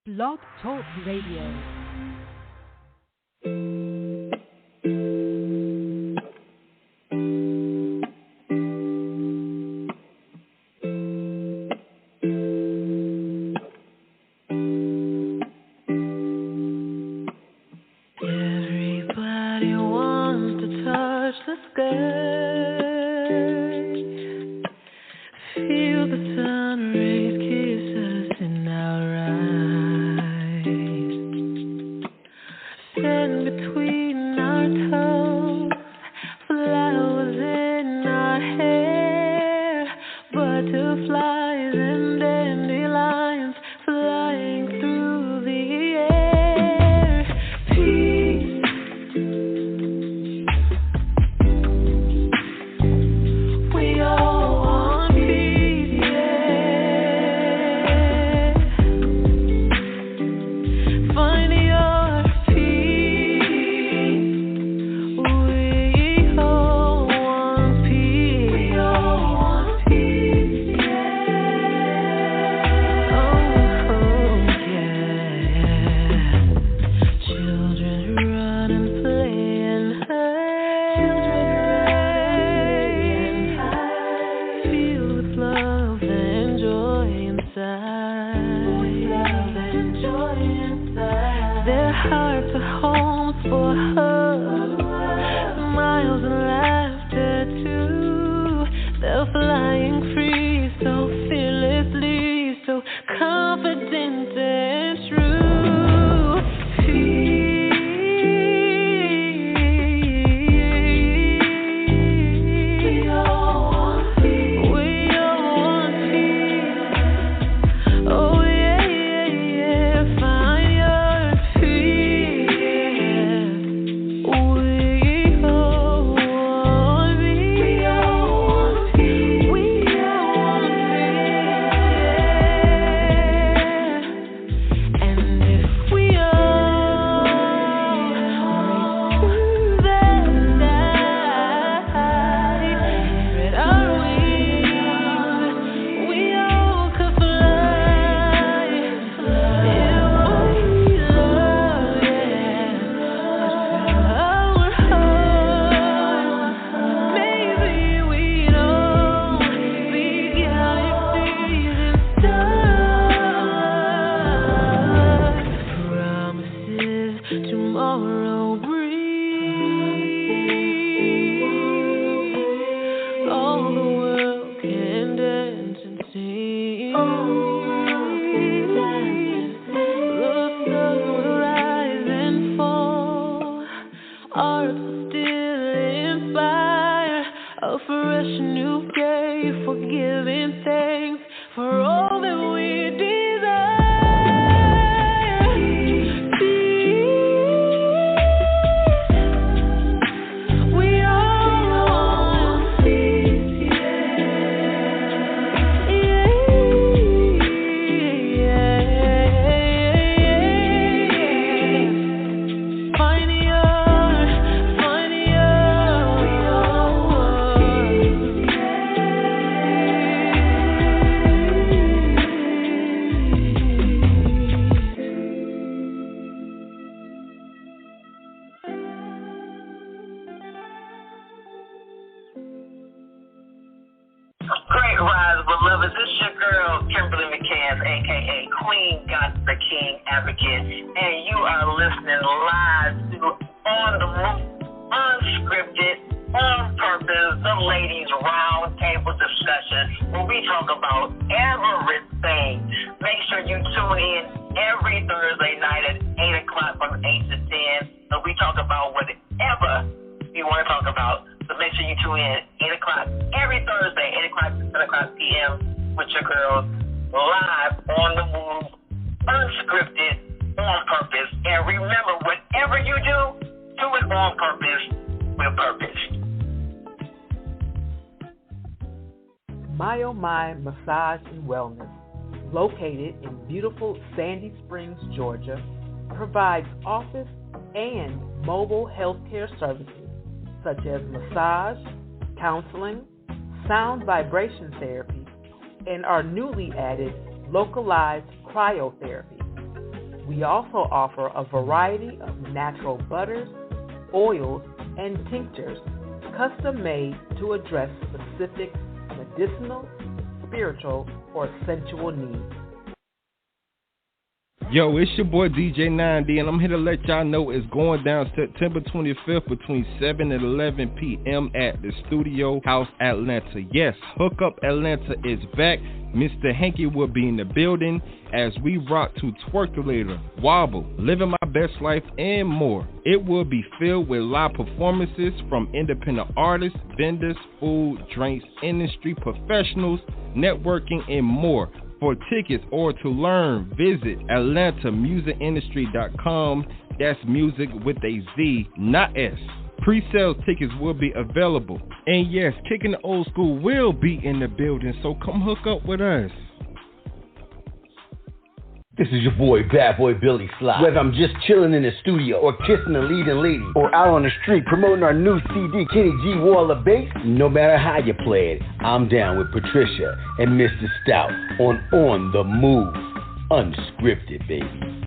Blog Talk Radio. Massage and Wellness, located in beautiful Sandy Springs, Georgia, provides office and mobile healthcare services such as massage, counseling, sound vibration therapy, and our newly added localized cryotherapy. We also offer a variety of natural butters, oils, and tinctures custom made to address specific medicinal, spiritual, or sensual needs. Yo, it's your boy DJ 9D, and I'm here to let y'all know it's going down September 25th between 7 and 11 p.m. at the Studio House Atlanta. Yes, Hook Up Atlanta is back. Mr. Hanky will be in the building as we rock to Twerkulator, Wobble, Living My Best Life, and more. It will be filled with live performances from independent artists, vendors, food, drinks, industry professionals, networking, and more. For tickets or to learn, visit atlantamusicindustry.com. That's music with a Z, not S. Pre-sale tickets will be available. And yes, Kicking the Old School will be in the building, so come hook up with us. This is your boy, Bad Boy Billy Sly. Whether I'm just chilling in the studio or kissing a leading lady or out on the street promoting our new CD, Kenny G Wall of Bass, no matter how you play it, I'm down with Patricia and Mr. Stout on the Move. Unscripted, baby.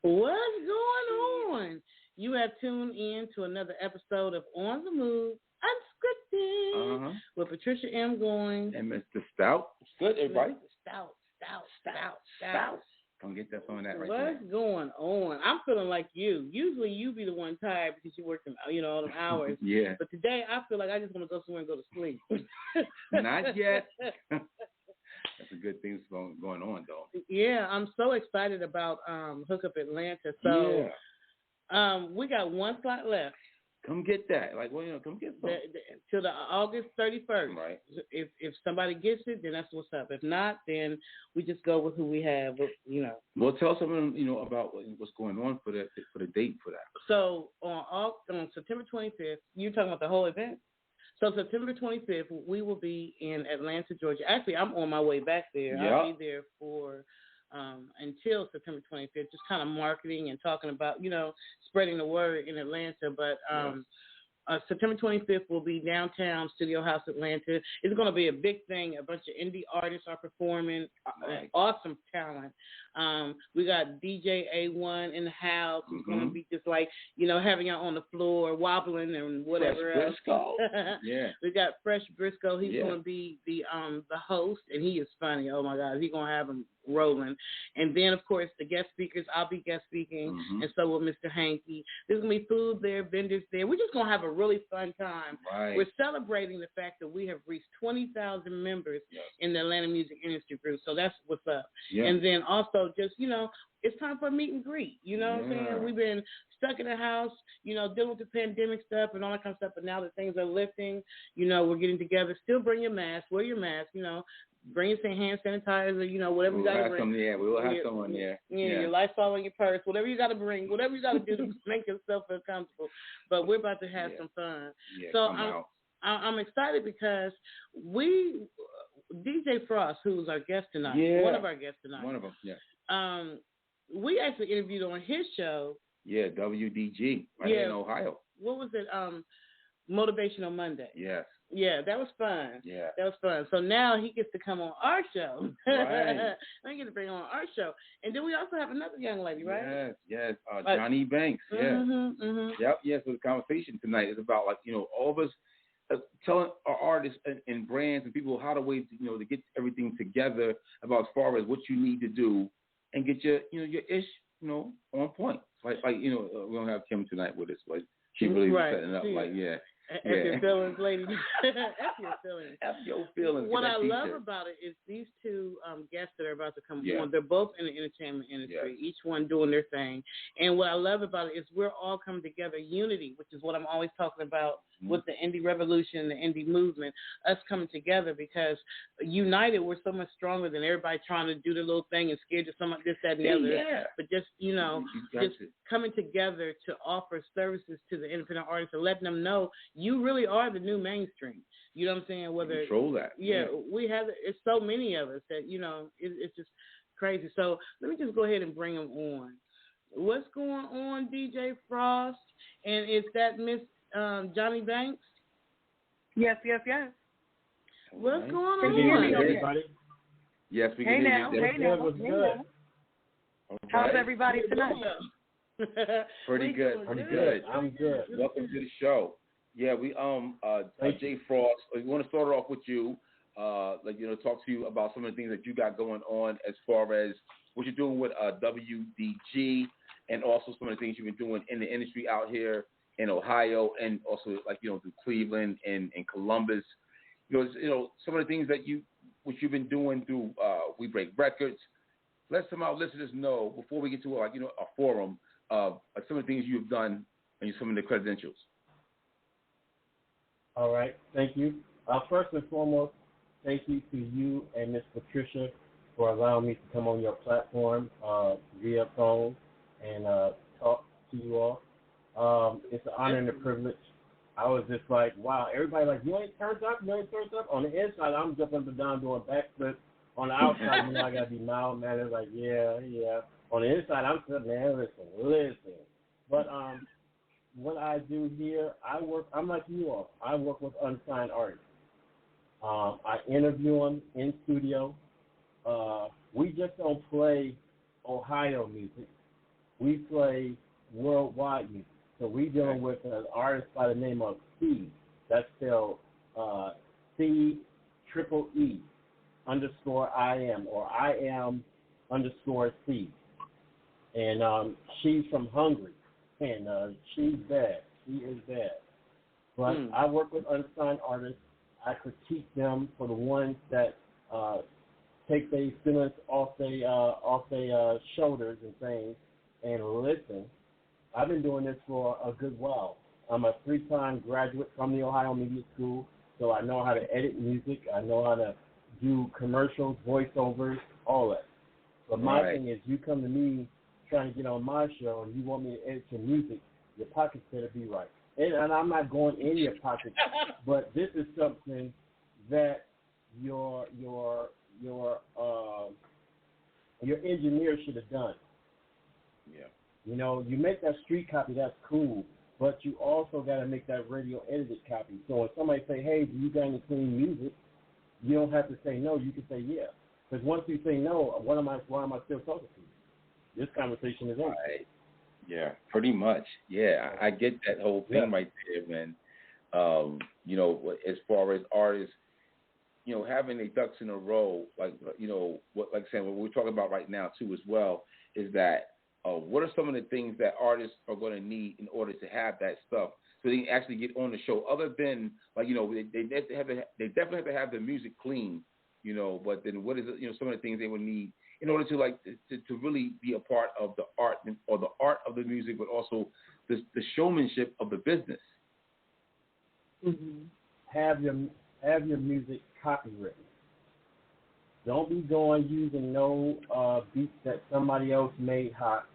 What's going on? You have tuned in to another episode of On the Move, Unscripted, with Patricia M. Goins. And Mr. Stout. It's good, everybody. Mr. Stout. Come get that on that right there. What's going on? I'm feeling like you. Usually you be the one tired because you work them, all them hours. Yeah. But today I feel like I just want to go somewhere and go to sleep. Not yet. That's a good thing going on, though. Yeah, I'm so excited about Hook Up Atlanta. So we got one slot left. Come get that. Come get some. Till the August 31st. Right. If somebody gets it, then that's what's up. If not, then we just go with who we have. Well, tell someone about what's going on for the date for that. So on September 25th, you're talking about the whole event. So September 25th, we will be in Atlanta, Georgia. Actually, I'm on my way back there. Yep. I'll be there for until September 25th, just kind of marketing and talking about, spreading the word in Atlanta. But September 25th will be downtown Studio House Atlanta. It's going to be a big thing. A bunch of indie artists are performing. Awesome talent. We got DJ A1 in the house. Who's going to be just having out on the floor, wobbling and whatever Fresh else. Briscoe. Yeah. We got Fresh Briscoe. He's going to be the host, and he is funny. Oh my God, he's going to have him rolling. And then, of course, the guest speakers. I'll be guest speaking, and so will Mr. Hanky. There's going to be food there, vendors there. We're just going to have a really fun time. Right. We're celebrating the fact that we have reached 20,000 members in the Atlanta Music Industry Group. So that's what's up. Yeah. And then also just, it's time for a meet and greet. You know what I'm saying? We've been stuck in the house, dealing with the pandemic stuff and all that kind of stuff. But now that things are lifting, we're getting together. Still bring your mask. Wear your mask, Bring your hand sanitizer, whatever you got to bring. We will have someone there. Yeah, your Lysol in your purse, whatever you got to bring, whatever you got to do to make yourself feel comfortable. But we're about to have some fun. Yeah, so I'm excited because DJ Frost, who's our guest tonight, one of our guests tonight. One of them, yeah. We actually interviewed on his show. Yeah, WDG, in Ohio. What was it? Motivational Monday. Yes. Yeah, that was fun. Yeah. That was fun. So now he gets to come on our show. Right. I get to bring him on our show. And then we also have another young lady, right? Yes. Jonni Banksz. Yeah. Yep. Yes. So the conversation tonight is about all of us telling our artists and brands and people how to ways to get everything together about as far as what you need to do and get your ish on point. We don't have Kim tonight with us, but she really was setting up F your feelings, lady. F your feelings. F your feelings. What I love about it is these two guests that are about to come on. They're both in the entertainment industry, each one doing their thing. And what I love about it is we're all coming together, unity, which is what I'm always talking about with the indie revolution, the indie movement, us coming together because united, we're so much stronger than everybody trying to do their little thing and scared to some this, that, and the other. Yeah. But just, coming together to offer services to the independent artists and letting them know you really are the new mainstream. You know what I'm saying? Whether control that. Yeah, we have. It's so many of us that it's just crazy. So let me just go ahead and bring them on. What's going on, DJ Frost? And is that Miss Jonni Banksz? Yes. What's going on? Can you hear me, everybody? Yes, we can hear you. Hey now. How's everybody tonight? Pretty good. Pretty good. I'm good. Welcome to the show. Yeah, we Jay Frost. We want to start off with you. Talk to you about some of the things that you got going on as far as what you're doing with WDG, and also some of the things you've been doing in the industry out here in Ohio, and also through Cleveland and Columbus. Some of the things that you've been doing through We Break Records. Let some of our listeners know before we get to a forum of some of the things you've done and some of the credentials. All right, thank you. First and foremost, thank you to you and Miss Patricia for allowing me to come on your platform via phone and talk to you all. It's an honor and a privilege. I was just like, wow, everybody you ain't turned up, you ain't turned up. On the inside, I'm jumping up and down doing backflips. On the outside, I got to be mild-mannered, yeah. On the inside, I'm saying, man, listen. But what I do here, I'm like you all. I work with unsigned artists. I interview them in studio. We just don't play Ohio music. We play worldwide music. So we're dealing with an artist by the name of C. That's spelled C-triple-E _I-am, or I-am_C. And she's from Hungary. And she's bad. She is bad. But I work with unsigned artists. I critique them for the ones that take their feelings off their shoulders and things and listen. I've been doing this for a good while. I'm a 3-time graduate from the Ohio Media School, so I know how to edit music. I know how to do commercials, voiceovers, all that. But my thing is, you come to me trying to get on my show and you want me to edit your music, your pockets better be right. And I'm not going in your pocket, but this is something that your engineer should have done. Yeah. You make that street copy, that's cool, but you also got to make that radio edited copy. So when somebody say, hey, do you got any clean music, you don't have to say no. You can say yeah. Because once you say no, why am I still talking to you? This conversation is over. Right. Yeah, pretty much. Yeah, I get that whole thing right there, man. As far as artists, having their ducks in a row, what we're talking about right now too as well, is that what are some of the things that artists are going to need in order to have that stuff so they can actually get on the show? Other than they definitely have to have the music clean, But then what is it? Some of the things they would need in order to to really be a part of the art or the art of the music, but also the showmanship of the business. Mm-hmm. Have your music copywritten. Don't be going using no beats that somebody else made hot,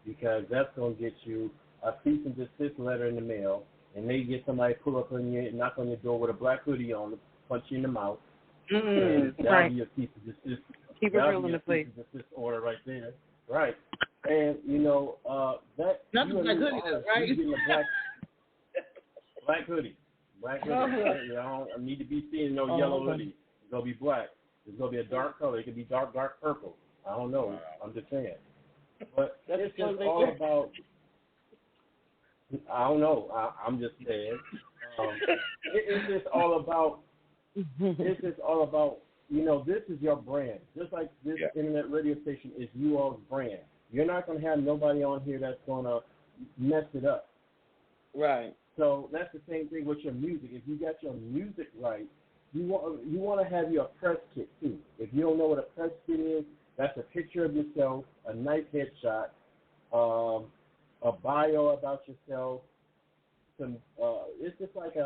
because that's going to get you a cease and desist letter in the mail, and maybe get somebody pull up on you, knock on your door with a black hoodie on, punch you in the mouth. And that'll be a cease and desist. Keep it real in the place. Cease and desist order right there. Right. And that not the black hoodie, right? You getting a black hoodie. Black hoodie. I need to be seeing no yellow hoodie. It's gonna be black. It's gonna be a dark color. It could be dark purple. I don't know. I'm just saying. But it's just all about. I don't know. I'm just saying. It's just all about. It's just all about. This is your brand. Just like this internet radio station is you all's brand. You're not gonna have nobody on here that's gonna mess it up. Right. So that's the same thing with your music. If you got your music right, you want to have your press kit too. If you don't know what a press kit is, that's a picture of yourself, a nice headshot, a bio about yourself. It's just like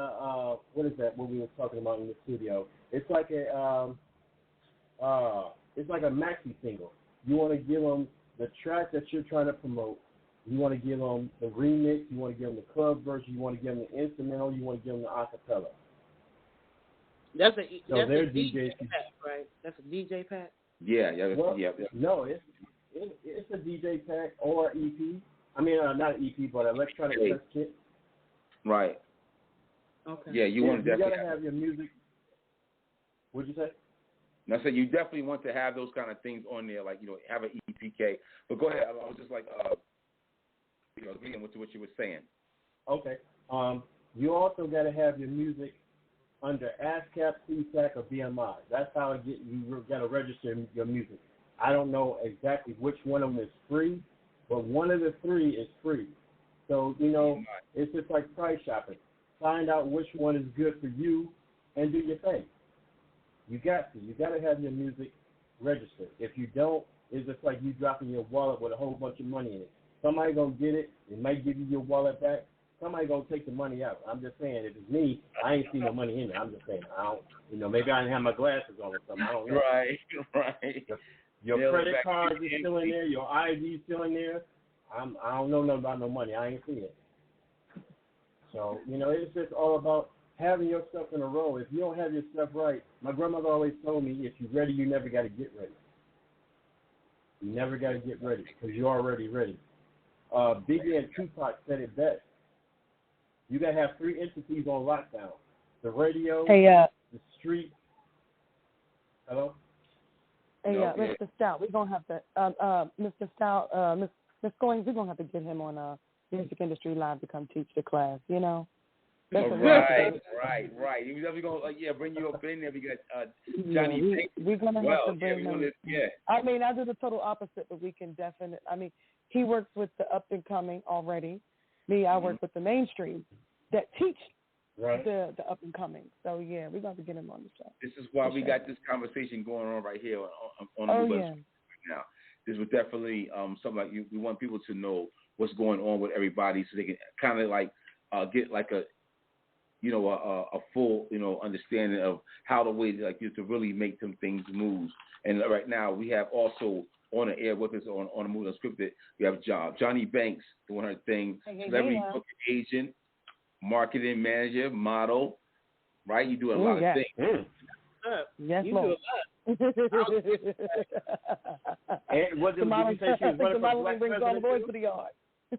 what is that? What we were talking about in the studio? It's like a maxi single. You want to give them the track that you're trying to promote. You want to give them the remix. You want to give them the club version. You want to give them the instrumental. You want to give them the acapella. That's a DJ pack, right? That's a DJ pack. Yeah. No, it's a DJ pack or EP. I mean, not an EP, but electronic press kit. Right. Okay. Yeah, you want to definitely. You gotta have your music. What'd you say? I said you definitely want to have those kind of things on there, have an EPK. But go ahead, like agreeing with what you were saying. Okay. You also got to have your music under ASCAP, CSAC, or BMI. That's how you got to register your music. I don't know exactly which one of them is free, but one of the three is free. So, it's just like price shopping. Find out which one is good for you and do your thing. You got to have your music registered. If you don't, it's just like you dropping your wallet with a whole bunch of money in it. Somebody going to get it. It might give you your wallet back. Somebody going to take the money out. I'm just saying, if it's me, I ain't see no money in it. I'm just saying, I don't, maybe I didn't have my glasses on or something. I don't know. Right. Your credit cards is still in there. Your ID is still in there. I don't know nothing about no money. I ain't see it. So, it's just all about having your stuff in a row. If you don't have your stuff right, my grandmother always told me, if you're ready, you never got to get ready. You never got to get ready because you're already ready. Biggie and Tupac said it best. You got to have three entities on lockdown. The radio, the street. Hello? Hey, Mr. Stout, we're going to have to, Mr. Stout, Miss Goins, we're going to have to get him on Music Industry Live to come teach the class, That's right. He's definitely going to, bring you up in there. We got Jonni Banksz. We're going to have to bring him. I mean, I do the total opposite, but we can definitely, he works with the up-and-coming already. Me, I work with the mainstream that teach the up-and-coming. So, we're going to get him on the show. This is why we got this conversation going on right here on the right now. This was definitely something like we want people to know what's going on with everybody so they can kind of get like a full understanding of how the way to really make them things move. And right now we have also on the air with us on the Move Unscripted, we have Jonni Banksz doing her thing, celebrity book agent, marketing manager, model, right? You do a lot of things. Yes, you do a lot. And what did you say? She was running for black brings all the president boys too? to the yard.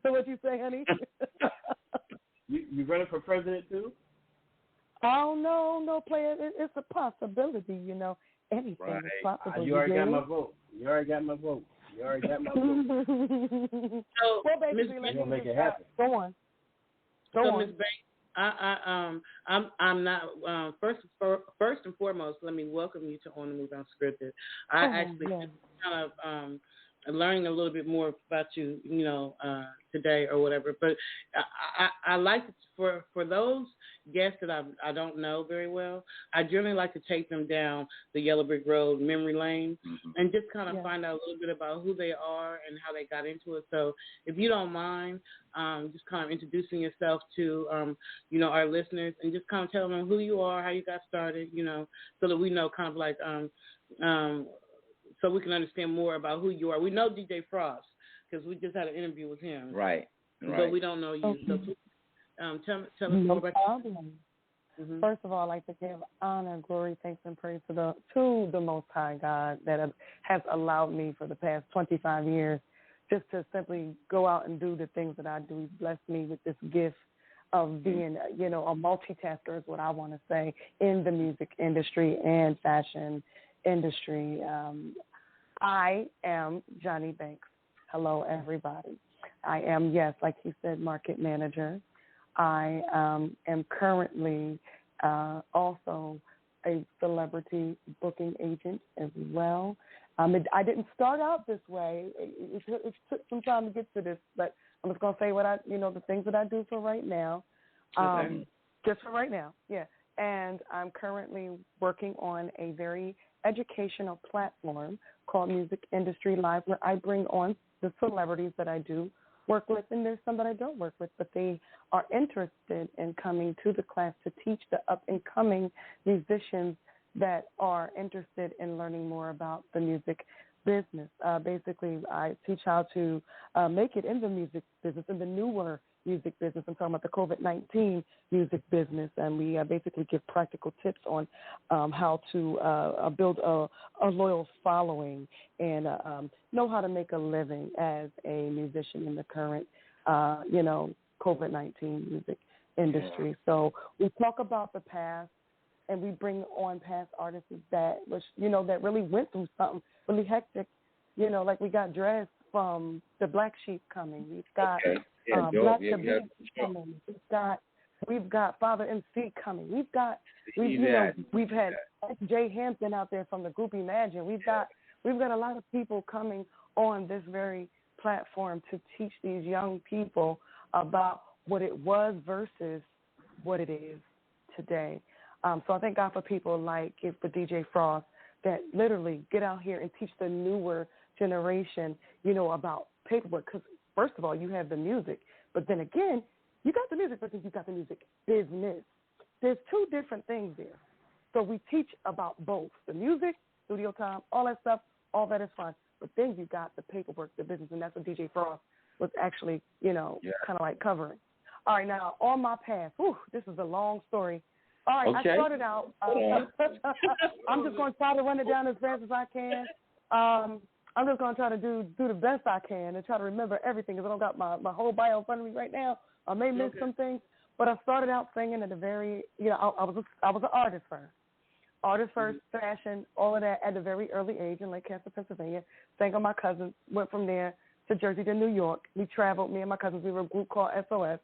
So what you say, honey? You running for president too? Oh no, player. It's a possibility, Anything is possible. You already got my vote. You already got my vote. So, well, basically, let's make it happen. Go on. Ms. Banksz, I'm not first and foremost. Let me welcome you to On the Move Unscripted. Kind of learning a little bit more about you, today or whatever. But I like for those guests that I don't know very well, I generally like to take them down the Yellow Brick Road memory lane and just kind of find out a little bit about who they are and how they got into it. So if you don't mind, just kind of introducing yourself to, our listeners and just kind of telling them who you are, how you got started, so that we know kind of like, so we can understand more about who you are. We know DJ Frost because we just had an interview with him. Right. But we don't know you. Okay. So please, tell us more about problem. First of all, I'd like to give honor, glory, thanks, and praise to the Most High God that has allowed me for the past 25 years just to simply go out and do the things that I do. He's blessed me with this gift of being, a multitasker is what I want to say in the music industry and fashion industry. I am Jonni Banksz. Hello, everybody. I am, yes, like you said, market manager. I am currently also a celebrity booking agent as well. I didn't start out this way. It took some time to get to this, but I'm just going to say the things that I do for right now. Just for right now, yeah. And I'm currently working on a very educational platform called Music Industry Live, where I bring on the celebrities that I do work with, and there's some that I don't work with, but they are interested in coming to the class to teach the up-and-coming musicians that are interested in learning more about the music business. Basically, I teach how to make it in the music business, in the newer music business. I'm talking about the COVID-19 music business, and we basically give practical tips on how to build a loyal following and know how to make a living as a musician in the current, COVID-19 music industry. So we talk about the past, and we bring on past artists that really went through something really hectic, like we got dressed from the Black Sheep coming. We've got Black Sabine coming. We've got Father MC coming. We've had Jay Hampton out there from the group Imagine. We've got a lot of people coming on this very platform to teach these young people about what it was versus what it is today. So I thank God for people like for DJ Frost that literally get out here and teach the newer generation, about paperwork. Because first of all, you have the music, but then again, you got the music because you got the music business. There's two different things there. So we teach about both the music, studio time, all that stuff. All that is fine. But then you got the paperwork, the business, and that's what DJ Frost was actually, kind of like covering. All right, now, on my path, this is a long story. All right, okay. I started out, I'm just going to try to run it down as fast as I can. I'm just going to try to do the best I can and try to remember everything because I don't got my whole bio in front of me right now. I may miss some things, but I started out singing at a very, I was an artist first. Artist first, fashion, all of that at a very early age in Lake Castle, Pennsylvania. Sang on my cousins, went from there to Jersey to New York. We traveled, me and my cousins, we were a group called SOS.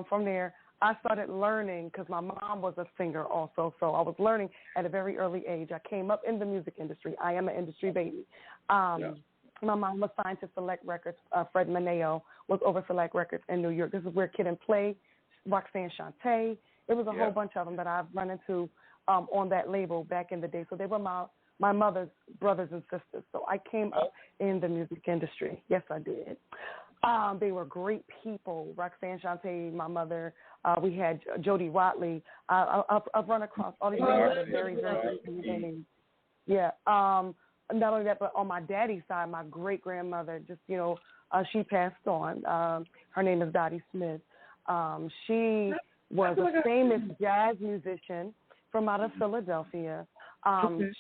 From there, I started learning because my mom was a singer also, so I was learning at a very early age. I came up in the music industry. I am an industry baby. My mom was signed to Select Records. Fred Mineo was over Select Records in New York. This is where Kid and Play, Roxanne Shante. It was a whole bunch of them that I've run into on that label back in the day. So they were my mother's brothers and sisters. So I came up in the music industry. Yes, I did. They were great people. Roxanne Shante, my mother. We had Jody Watley. I've run across all these people that are very, very amazing. Yeah. Not only that, but on my daddy's side, my great-grandmother, she passed on. Her name is Dottie Smith. She was a famous jazz musician from out of Philadelphia.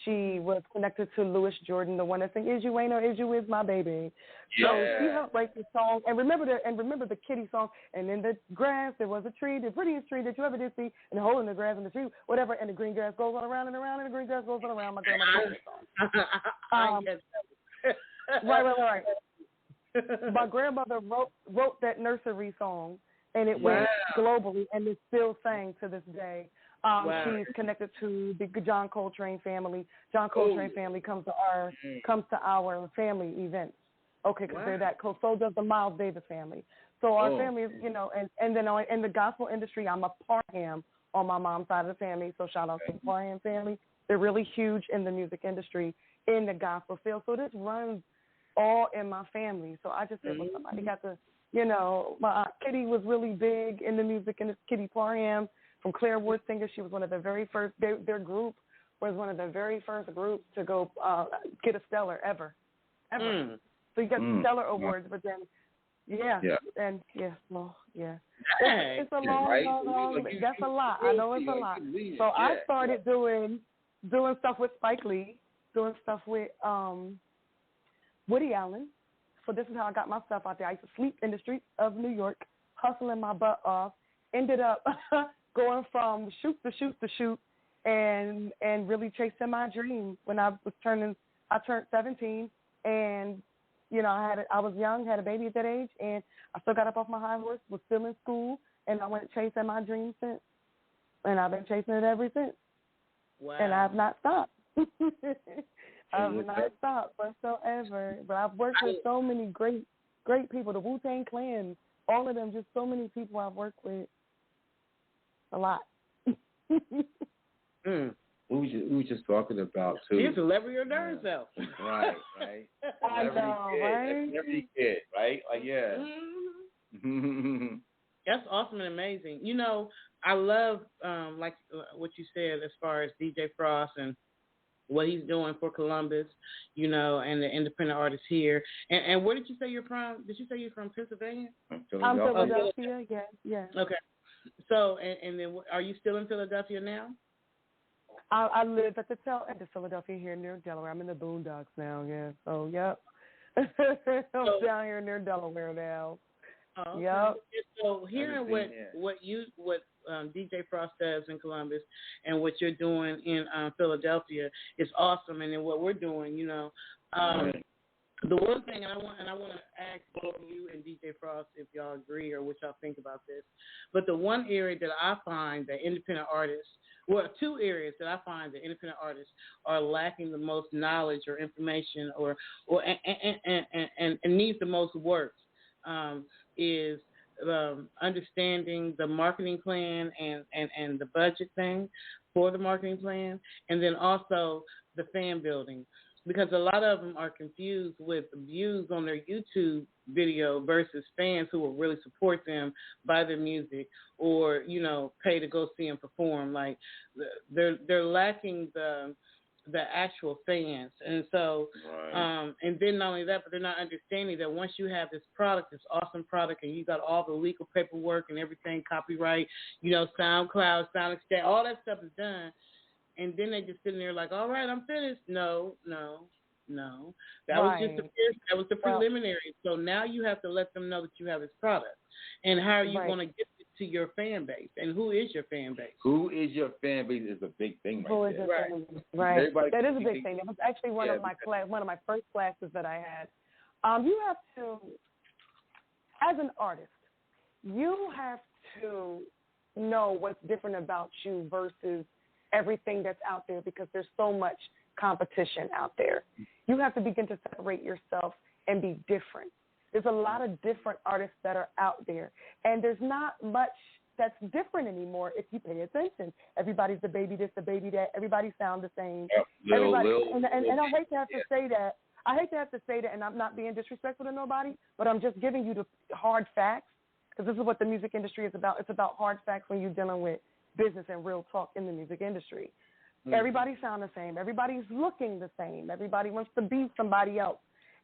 She was connected to Louis Jordan, the one that sang "Is You Ain't or Is You Is My Baby." So she helped write the song and remember the Kitty song. And in the grass there was a tree, the prettiest tree that you ever did see, and the hole in the grass and the tree, whatever. And the green grass goes on around and around, and the green grass goes on around. My grandmother wrote that song. Right. My grandmother wrote that nursery song, and it went globally, and it's still sang to this day. She's connected to the John Coltrane family. John Coltrane family comes to our family events. Okay, because they're that close. So does the Miles Davis family. So our family is, and then in the gospel industry, I'm a Parham on my mom's side of the family. So shout out to the Parham family. They're really huge in the music industry, in the gospel field. So this runs all in my family. So I just said, well, somebody got to, my Aunt Kitty was really big in the music industry. Kitty Parham from Clairwood Singers. She was one of the very first, their group was one of the very first groups to go get a Stellar ever. So you got the Stellar Awards, but then, it's a long, that's a lot. I know it's a lot. So I started doing stuff with Spike Lee, doing stuff with Woody Allen. So this is how I got my stuff out there. I used to sleep in the streets of New York, hustling my butt off, ended up going from shoot to shoot to shoot and really chasing my dream. When I turned 17, and I was young, had a baby at that age, and I still got up off my high horse, was still in school, and I went chasing my dream since, and I've been chasing it ever since. Wow! And I've not stopped. I've not stopped whatsoever. But I've worked with so many great people, the Wu-Tang Clan, all of them, just so many people I've worked with. A lot. We were just talking about too. You're a celebrity or darn self. Right. I know, right? Every kid, right? That's awesome and amazing. I love like what you said as far as DJ Frost and what he's doing for Columbus, and the independent artists here. And where did you say you're from? Did you say you're from Pennsylvania? Philadelphia. Yeah. Okay. So, and then are you still in Philadelphia now? I live at the tail end of Philadelphia here near Delaware. I'm in the Boondocks now, So, yep. I'm down here near Delaware now. Oh, okay. Yep. So, hearing what DJ Frost does in Columbus and what you're doing in Philadelphia is awesome. And then what we're doing, The one thing, and I want to ask both you and DJ Frost if y'all agree or what y'all think about this, but the one area that I find that independent artists, well, two areas that I find that independent artists are lacking the most knowledge or information or needs the most work is understanding the marketing plan and the budget thing for the marketing plan, and then also the fan building. Because a lot of them are confused with views on their YouTube video versus fans who will really support them, buy their music, or, you know, pay to go see them perform. Like, they're lacking the actual fans. And so, and then not only that, but they're not understanding that once you have this product, this awesome product, and you got all the legal paperwork and everything, copyright, you know, SoundCloud, SoundExchange, all that stuff is done. And then they just sitting there like, all right, I'm finished. No. That was just the preliminary. So now you have to let them know that you have this product. And how are you going to get it to your fan base? And who is your fan base? Who is your fan base is a big thing right there. Right. That is a big thing. That was actually one of my first classes that I had. You have to, as an artist, you have to know what's different about you versus everything that's out there, because there's so much competition out there. You have to begin to separate yourself and be different. There's a lot of different artists that are out there, and there's not much that's different anymore if you pay attention. Everybody's the baby this, the baby that. Everybody sound the same. And I hate to have to say that. I hate to have to say that, and I'm not being disrespectful to nobody, but I'm just giving you the hard facts, because this is what the music industry is about. It's about hard facts when you're dealing with business and real talk in the music industry. Everybody sound the same. Everybody's looking the same. Everybody wants to be somebody else.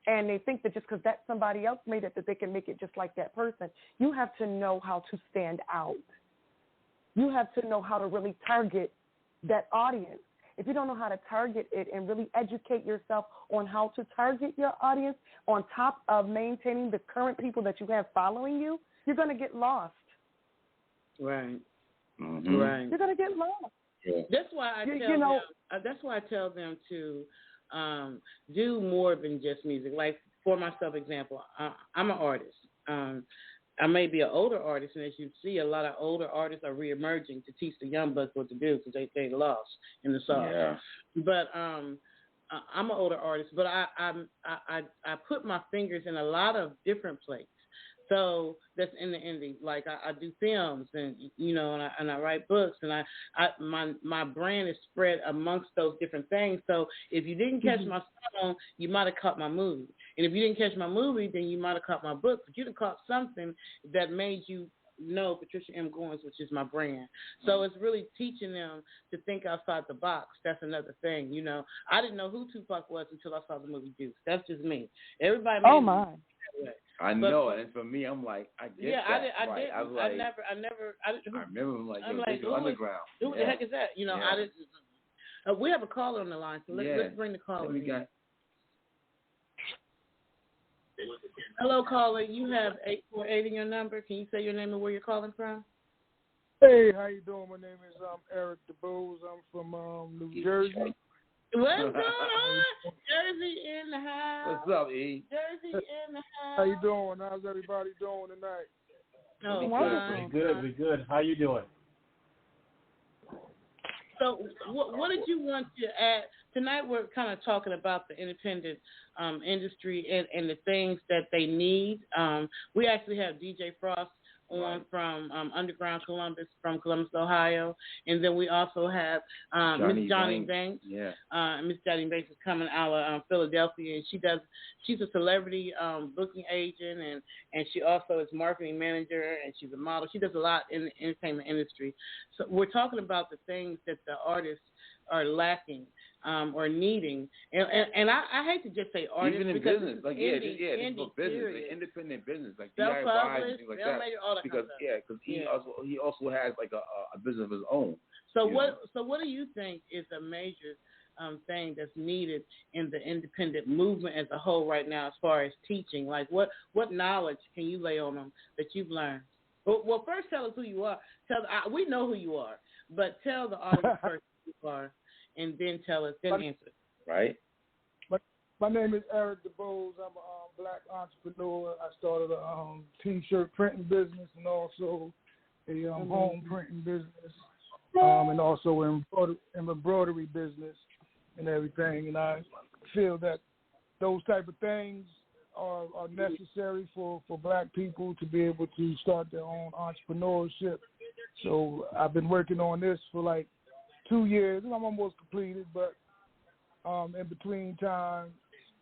And they think that just because that somebody else made it, that they can make it just like that person. You have to know how to stand out. You have to know how to really target that audience. If you don't know how to target it and really educate yourself on how to target your audience on top of maintaining the current people that you have following you, you're going to get lost. Right. Mm-hmm. Right. You're gonna get lost. Yeah. That's why I tell them to do more than just music. Like, for myself, example, I'm an artist. I may be an older artist, and as you see, a lot of older artists are reemerging to teach the young bucks what to do because they lost in the sauce. Yeah. But I'm an older artist, but I put my fingers in a lot of different places. So that's in the indie. Like, I do films, and you know, and I write books, and my brand is spread amongst those different things. So if you didn't catch my song, you might have caught my movie, and if you didn't catch my movie, then you might have caught my book. But you'd have caught something that made you know Patricia M. Goins, which is my brand. So it's really teaching them to think outside the box. That's another thing. You know, I didn't know who Tupac was until I saw the movie Juice. That's just me. Everybody. Oh my. I know, and for me, I'm like, I get that. I didn't. I remember, like, I'm like, underground. Who the heck is that? You know, I didn't. We have a caller on the line, so let's bring the caller. Hello, caller. You have 848 in your number. Can you say your name and where you're calling from? Hey, how you doing? My name is Eric DeBose. I'm from New Jersey. What's going on? Jersey in the house. What's up, E? Jersey in the house. How you doing? How's everybody doing tonight? We good. How you doing? So what did you want to add? Tonight we're kind of talking about the independent industry and the things that they need. We actually have DJ Frost on from Underground Columbus, from Columbus, Ohio. And then we also have Miss Jonni Banksz. Yeah. Miss Jonni Banksz is coming out of Philadelphia, and she's a celebrity booking agent, and she also is marketing manager, and she's a model. She does a lot in the entertainment industry. So we're talking about the things that the artists are lacking or needing, and I hate to just say artists, even in business, like indie for business, like independent business, like DIY and things like that. Because he also has like a business of his own. So what do you think is a major thing that's needed in the independent movement as a whole right now, as far as teaching? Like what knowledge can you lay on them that you've learned? Well, first tell us who you are. We know who you are, but tell the audience first who you are. And then tell us, then answer. Right. My name is Eric DeBose. I'm a black entrepreneur. I started a T-shirt printing business and also a home printing business, and also an embroidery business and everything. And I feel that those type of things are necessary for black people to be able to start their own entrepreneurship. So I've been working on this for like 2 years, and I'm almost completed, but in between time,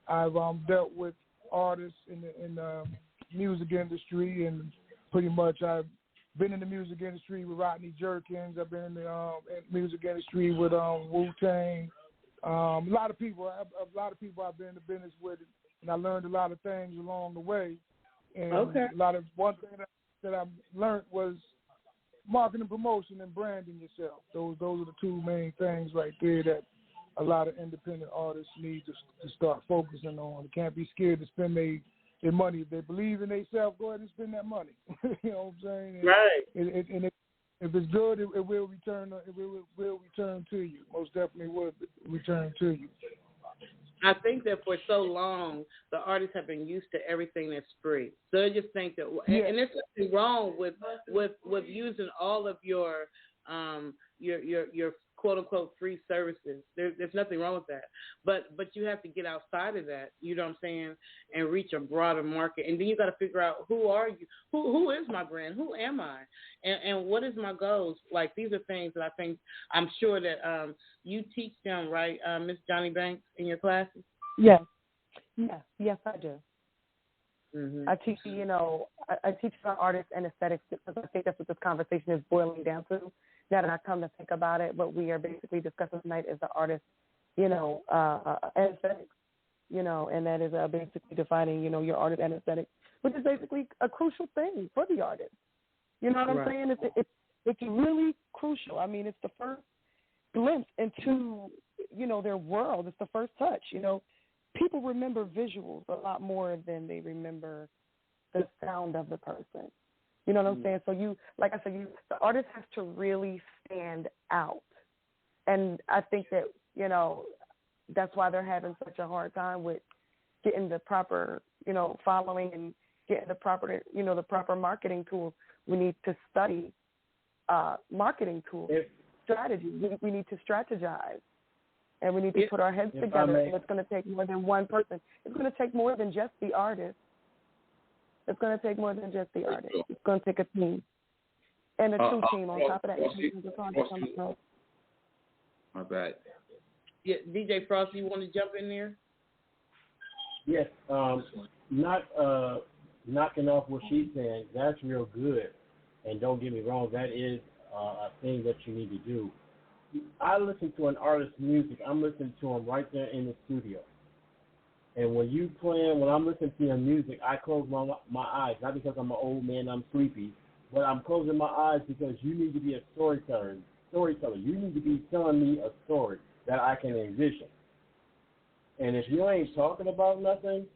I've dealt with artists in the music industry, and pretty much I've been in the music industry with Rodney Jerkins. I've been in the music industry with Wu-Tang. A lot of people I've been in the business with, and I learned a lot of things along the way. And one thing that I learned was marketing, promotion, and branding yourself. Those are the two main things right there that a lot of independent artists need to start focusing on. They can't be scared to spend their money. If they believe in themselves, go ahead and spend that money. You know what I'm saying? Right. And if it's good, it will return. It will return to you. Most definitely will return to you. I think that for so long, the artists have been used to everything that's free. So they just think that, and there's nothing wrong with using all of your quote unquote free services. There's nothing wrong with that. But you have to get outside of that, you know what I'm saying, and reach a broader market. And then you got to figure out, who are you? Who is my brand? Who am I? And what is my goals? Like, these are things that I'm sure that you teach them, right, Miss Jonni Banksz, in your classes? Yes, I do. Mm-hmm. I teach, I teach about artists and aesthetics, because I think that's what this conversation is boiling down to. Now that I come to think about it, what we are basically discussing tonight is the artist, and aesthetics, and that is basically defining, your artist and aesthetics, which is basically a crucial thing for the artist. You know what I'm saying? It's really crucial. I mean, it's the first glimpse into, their world. It's the first touch. People remember visuals a lot more than they remember the sound of the person. You know what I'm saying? So like I said, the artist has to really stand out. And I think that, that's why they're having such a hard time with getting the proper, following and getting the proper, the proper marketing tools. We need to study marketing tools, strategy. We need to strategize. And we need to put our heads together. And it's going to take more than one person. It's going to take more than just the artist. It's going to take more than just the artist. It's going to take a team. And a true team on top of that. My bad. Yeah, DJ Frost, you want to jump in there? Yes. Not knocking off what she's saying. That's real good. And don't get me wrong, that is a thing that you need to do. I listen to an artist's music. I'm listening to him right there in the studio. And when I'm listening to your music, I close my eyes, not because I'm an old man, I'm sleepy, but I'm closing my eyes because you need to be a storyteller. You need to be telling me a story that I can envision. And if you ain't talking about nothing,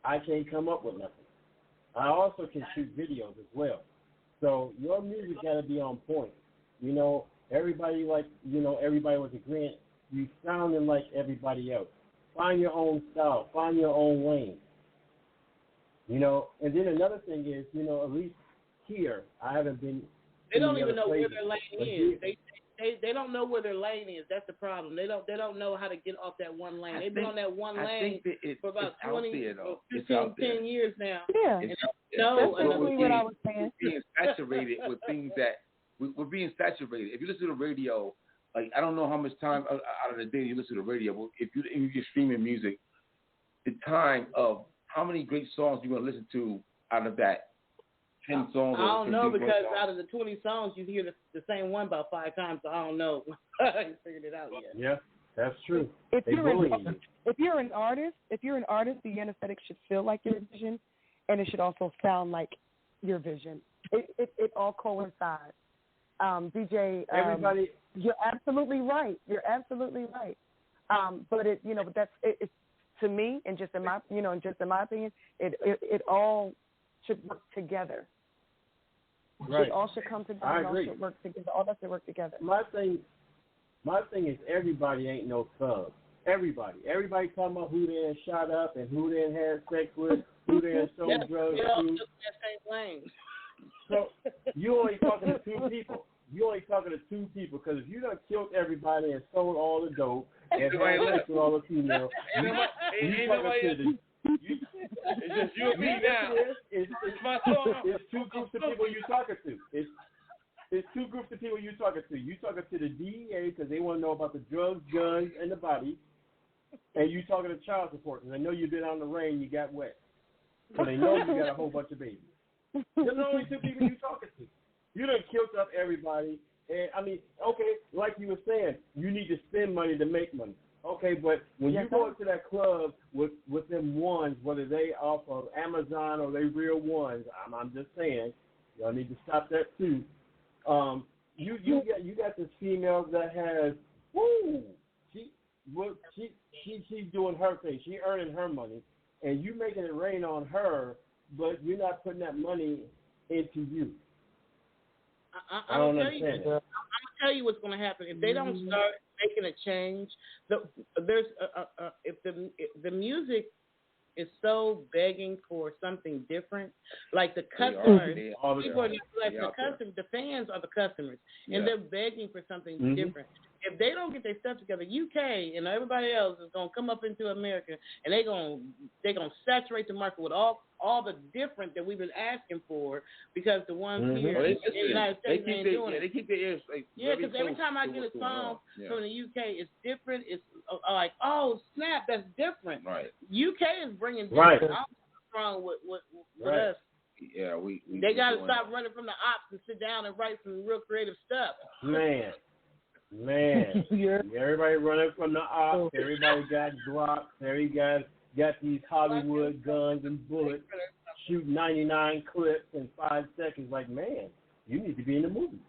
I can't come up with nothing. I also can shoot videos as well. So your music got to be on point. Everybody was agreeing, you sounding like everybody else. Find your own style. Find your own lane. And then another thing is, at least here, I haven't been. They don't even know where their lane is. They don't know where their lane is. That's the problem. They don't know how to get off that one lane. They've been on that one lane for about 20, 10 years now. Yeah. That's exactly what I was saying. We're being saturated with things that we're being saturated. If you listen to the radio, like, I don't know how much time out of the day you listen to the radio, but if you're streaming music, the time of how many great songs you're going to listen to out of that 10 songs. I don't know, because out of the 20 songs, you hear the same one about 5 times, so I don't know. I haven't figured it out yet. Yeah, that's true. If you're an artist, the aesthetic should feel like your vision, and it should also sound like your vision. It all coincides. DJ, everybody. You're absolutely right. But it's to me, and just in my opinion, it all should work together. Right. It all should come together. I agree. All should work together. All that should work together. My thing is, everybody ain't no thug. Everybody talking about who they shot up and who they had sex with, who they sold drugs to. So you only talking to two people. Because if you done killed everybody and sold all the dope and had sex with all the females, you talking to the. It's just you and me now. It's two groups of people you talking to. It's two groups of people you talking to. You talking to the DEA because they want to know about the drugs, guns, and the body, and you talking to child support because I know you've been on the rain, you got wet, so they know you got a whole bunch of babies. There's only two people you talking to. You done killed up everybody, and I mean, okay, like you were saying, you need to spend money to make money. Okay, but when you go into that club with them ones, whether they off of Amazon or they real ones, I'm just saying, y'all need to stop that too. You got this female that has, she's doing her thing, she earning her money, and you making it rain on her, but you're not putting that money into you. I don't understand it. I'm gonna tell you what's going to happen if they don't start making a change. If the music is so begging for something different, like the customers, the fans are the customers, and they're begging for something different. If they don't get their stuff together, UK and everybody else is gonna come up into America, and they're gonna saturate the market with all the different that we've been asking for, because the ones here in the United States ain't doing it. They keep their ears because every time I get a song from the UK, it's different. It's like, oh snap, that's different. Right. UK is bringing different. I'm strong with us. Yeah, they gotta stop running from the ops and sit down and write some real creative stuff. Man, everybody running from the ops. Everybody got Glocks. Everybody got these Hollywood guns and bullets, shoot 99 clips in 5 seconds. Like, man, you need to be in the movie.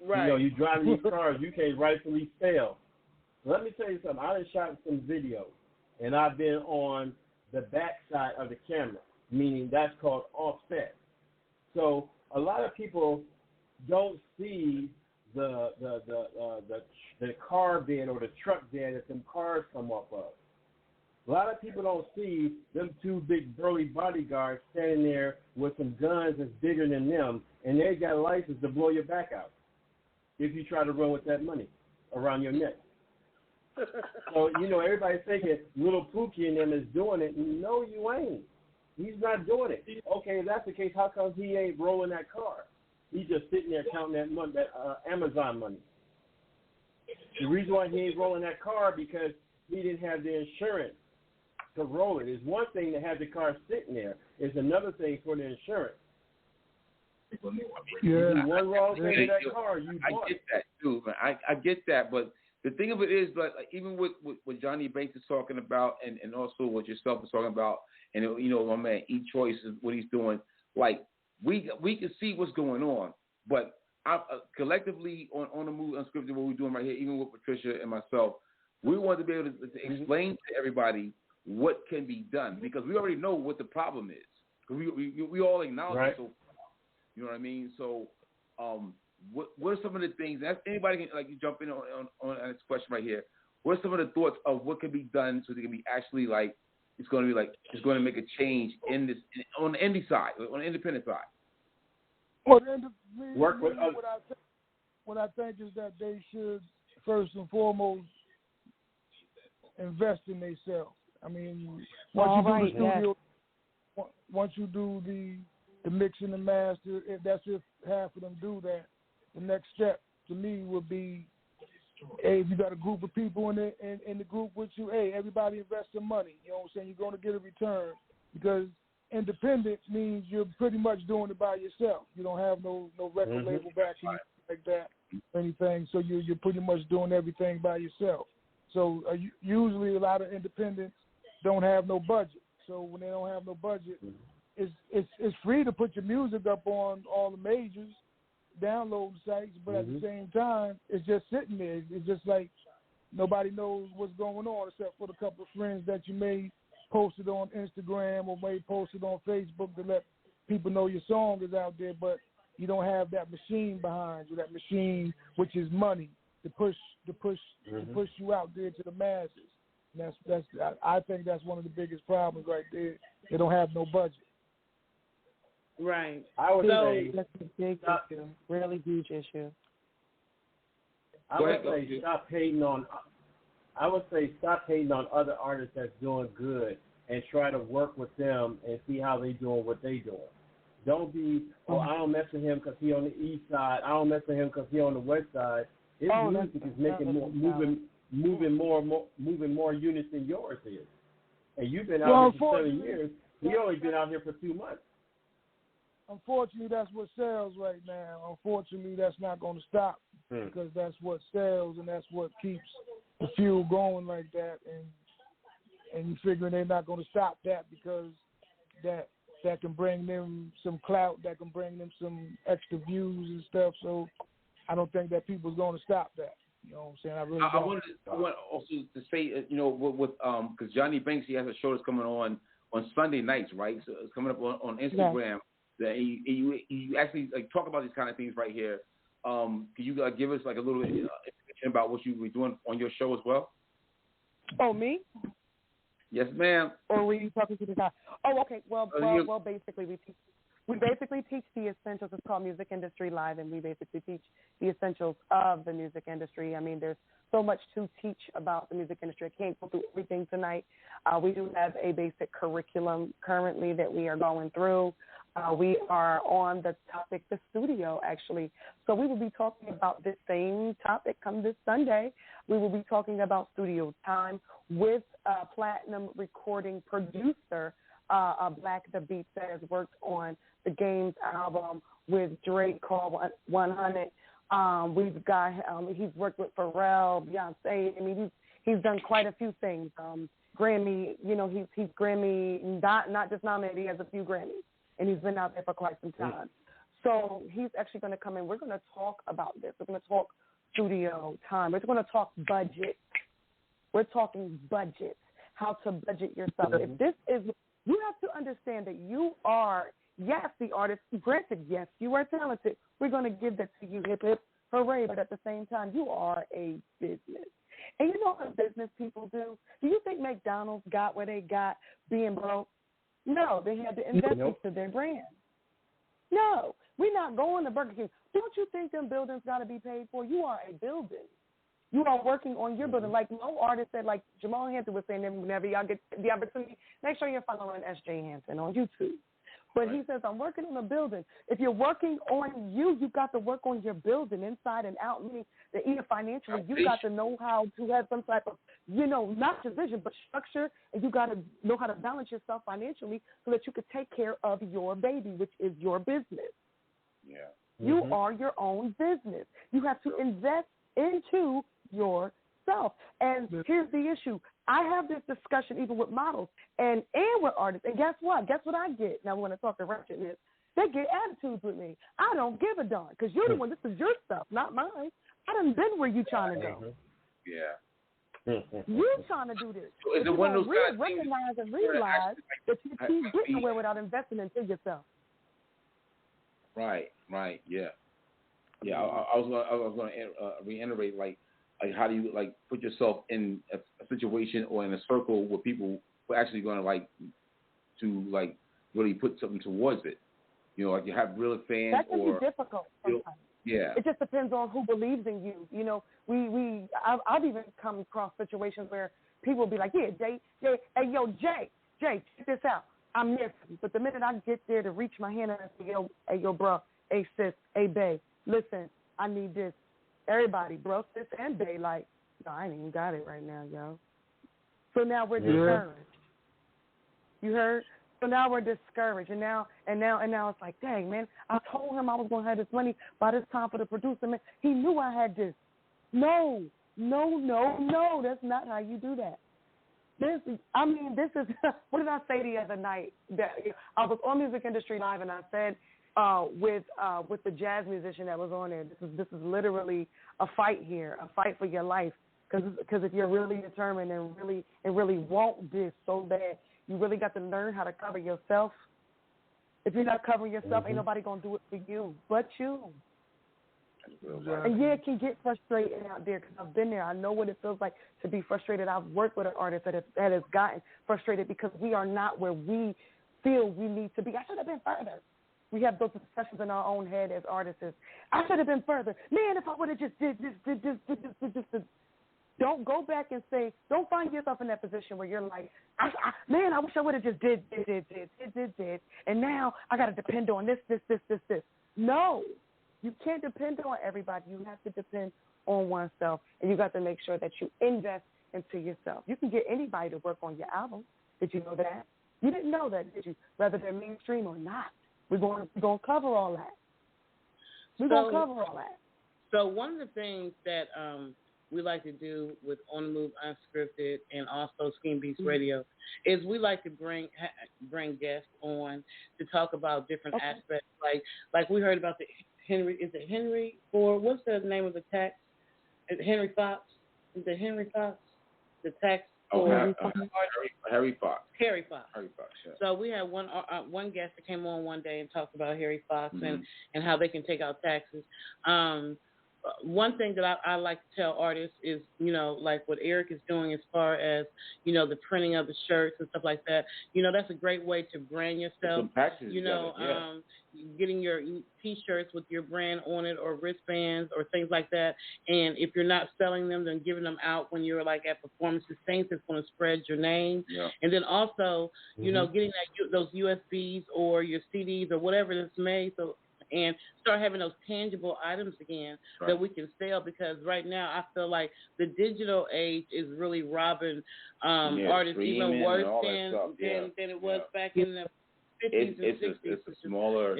Right. You know, you driving these cars, you can't rightfully fail. Let me tell you something. I done shot some videos, and I've been on the back side of the camera, meaning that's called offset. So a lot of people don't see the car bed or the truck bed that them cars come off of. A lot of people don't see them two big burly bodyguards standing there with some guns that's bigger than them, and they got a license to blow your back out if you try to run with that money around your neck. So, you know, everybody's thinking Little Pookie and them is doing it. No, you ain't. He's not doing it. Okay, if that's the case, how come he ain't rolling that car? He's just sitting there counting that money, that Amazon money. The reason why he ain't rolling that car because he didn't have the insurance to roll it. It's one thing to have the car sitting there. It's another thing for the insurance. Yeah. One wrong thing to that car, you bought. I get that too, man. I get that, but the thing of it is, like even with what Jonni Banksz is talking about, and also what yourself is talking about, and you know, my man E Choice is what he's doing. Like we can see what's going on, but collectively on the movie Unscripted, what we're doing right here, even with Patricia and myself, we want to be able to explain to everybody what can be done, because we already know what the problem is. We all acknowledge it so far. You know what I mean? So, what are some of the things? Anybody can you jump in on this question right here. What are some of the thoughts of what can be done so they can be actually it's going to make a change in this on the indie side, on the independent side? Well, what I think is that they should first and foremost invest in themselves. I mean, once you do the mixing and master, if half of them do that, the next step to me would be, hey, if you got a group of people in the group with you, hey, everybody invest some money. You know what I'm saying? You're going to get a return, because independent means you're pretty much doing it by yourself. You don't have no record label backing like that or anything, so you're pretty much doing everything by yourself. So usually a lot of independents don't have no budget. So when they don't have no budget, it's free to put your music up on all the majors, download sites, but at the same time, it's just sitting there. It's just like nobody knows what's going on except for the couple of friends that you may post it on Instagram or may post it on Facebook to let people know your song is out there, but you don't have that machine behind you, that machine which is money to push you out there to the masses. And I think that's one of the biggest problems right there. They don't have no budget. Right. I would say that's a big issue, really huge issue. I would say stop hating on other artists that's doing good and try to work with them and see how they doing what they doing. Don't be, I don't mess with him because he on the east side. I don't mess with him because he on the west side. His music is making moving more units than yours is. And you've been out here for 7 years. We only been out here for 2 months. Unfortunately, that's what sells right now. Unfortunately, that's not going to stop because that's what sells and that's what keeps the fuel going like that. And you figure they're not going to stop that because that can bring them some clout, that can bring them some extra views and stuff. So I don't think that people's going to stop that. You know what I'm saying? I really don't. I want also to say, with because Jonni Banksz, he has a show that's coming on Sunday nights, right? So it's coming up on Instagram. Yeah. That you actually talk about these kind of things right here. Can you give us a little bit information about what you were doing on your show as well? Oh, me? Yes, ma'am. Or were you talking to the guy? Oh, okay. Well, basically we basically teach the essentials. It's called Music Industry Live, and we basically teach the essentials of the music industry. I mean, there's so much to teach about the music industry. I can't go through everything tonight. We do have a basic curriculum currently that we are going through. We are on the topic, the studio, actually. So we will be talking about this same topic come this Sunday. We will be talking about studio time with a platinum recording producer, Black the Beats, that has worked on the Games album with Drake called 100. We've got he's worked with Pharrell, Beyonce. I mean, he's done quite a few things. Grammy, he's Grammy not just nominated. He has a few Grammys, and he's been out there for quite some time. So he's actually going to come in. We're going to talk about this. We're going to talk studio time. We're going to talk budget. We're talking budgets, how to budget yourself. If this is, you have to understand that you are, yes, the artist. Granted, yes, you are talented. We're going to give that to you, hip, hip, hooray. But at the same time, you are a business. And you know what business people do? Do you think McDonald's got where they got being broke? No, they had to invest into their brand. No, we're not going to Burger King. Don't you think them buildings got to be paid for? You are a building. You are working on your building. Like no artist said, like Jamal Hanson was saying, whenever y'all get the opportunity, make sure you're following S.J. Hanson on YouTube. But he says, I'm working on a building. If you're working on you've got to work on your building inside and out, meaning that even financially, you got to know how to have some type of, not just vision, but structure, and you got to know how to balance yourself financially so that you could take care of your baby, which is your business. Yeah. You are your own business. You have to invest into yourself. And here's the issue. I have this discussion even with models and with artists. And guess what? Guess what I get? Now, when I talk to wretchedness, they get attitudes with me. I don't give a darn because you're the one. This is your stuff, not mine. I done been where you trying to go. Yeah. You trying to do this. So is it one of those kind of things recognize and realize that you keep getting away without investing into yourself. Right. Yeah. I was going to reiterate like how do you put yourself in a situation or in a circle where people are actually going to really put something towards it. You have real fans. That can be difficult sometimes. Yeah. It just depends on who believes in you. I've even come across situations where people will be like, yeah, Jay, hey, Jay, check this out. I'm missing. But the minute I get there to reach my hand and say, yo, bro, hey, sis, hey, babe, listen, I need this. Everybody, bro, sis, and babe, no, I ain't even got it right now, yo. So now we're discouraged. You heard? So now we're discouraged, and now it's like, dang, man, I told him I was going to have this money by this time for the producer, man. He knew I had this. No, that's not how you do that. This is, what did I say the other night? That I was on Music Industry Live, and I said with the jazz musician that was on there, this is literally a fight here, a fight for your life, because if you're really determined and really want this so bad, you really got to learn how to cover yourself. If you're not covering yourself, ain't nobody going to do it for you but you. And yeah, it can get frustrating out there because I've been there. I know what it feels like to be frustrated. I've worked with an artist that has gotten frustrated because we are not where we feel we need to be. I should have been further. We have those discussions in our own head as artists. I should have been further. Man, if I would have just did this. Don't go back and say, don't find yourself in that position where you're like, man, I wish I would have just did. And now I got to depend on this. No, you can't depend on everybody. You have to depend on oneself. And you got to make sure that you invest into yourself. You can get anybody to work on your album. Did you know that? You didn't know that, did you? Whether they're mainstream or not. We're going to cover all that. We're going to cover all that. So one of the things that we like to do with On the Move Unscripted and also Scheme Beats Radio is we like to bring guests on to talk about different aspects. Like we heard about the Henry Ford? What's the name of the tax? Is it Henry Fox? Is it Henry Fox? The tax. Harry Fox. Harry Fox. Yeah. So we had one guest that came on one day and talked about Harry Fox and how they can take out taxes. One thing that I like to tell artists is, like what Eric is doing as far as, the printing of the shirts and stuff like that. That's a great way to brand yourself. Getting your T-shirts with your brand on it or wristbands or things like that. And if you're not selling them, then giving them out when you're like at performances, things that's going to spread your name. Yeah. And then also, getting those USBs or your CDs or whatever that's made. And start having those tangible items again that we can sell, because right now I feel like the digital age is really robbing artists even worse than it was back in the 50s and 60s. It's a smaller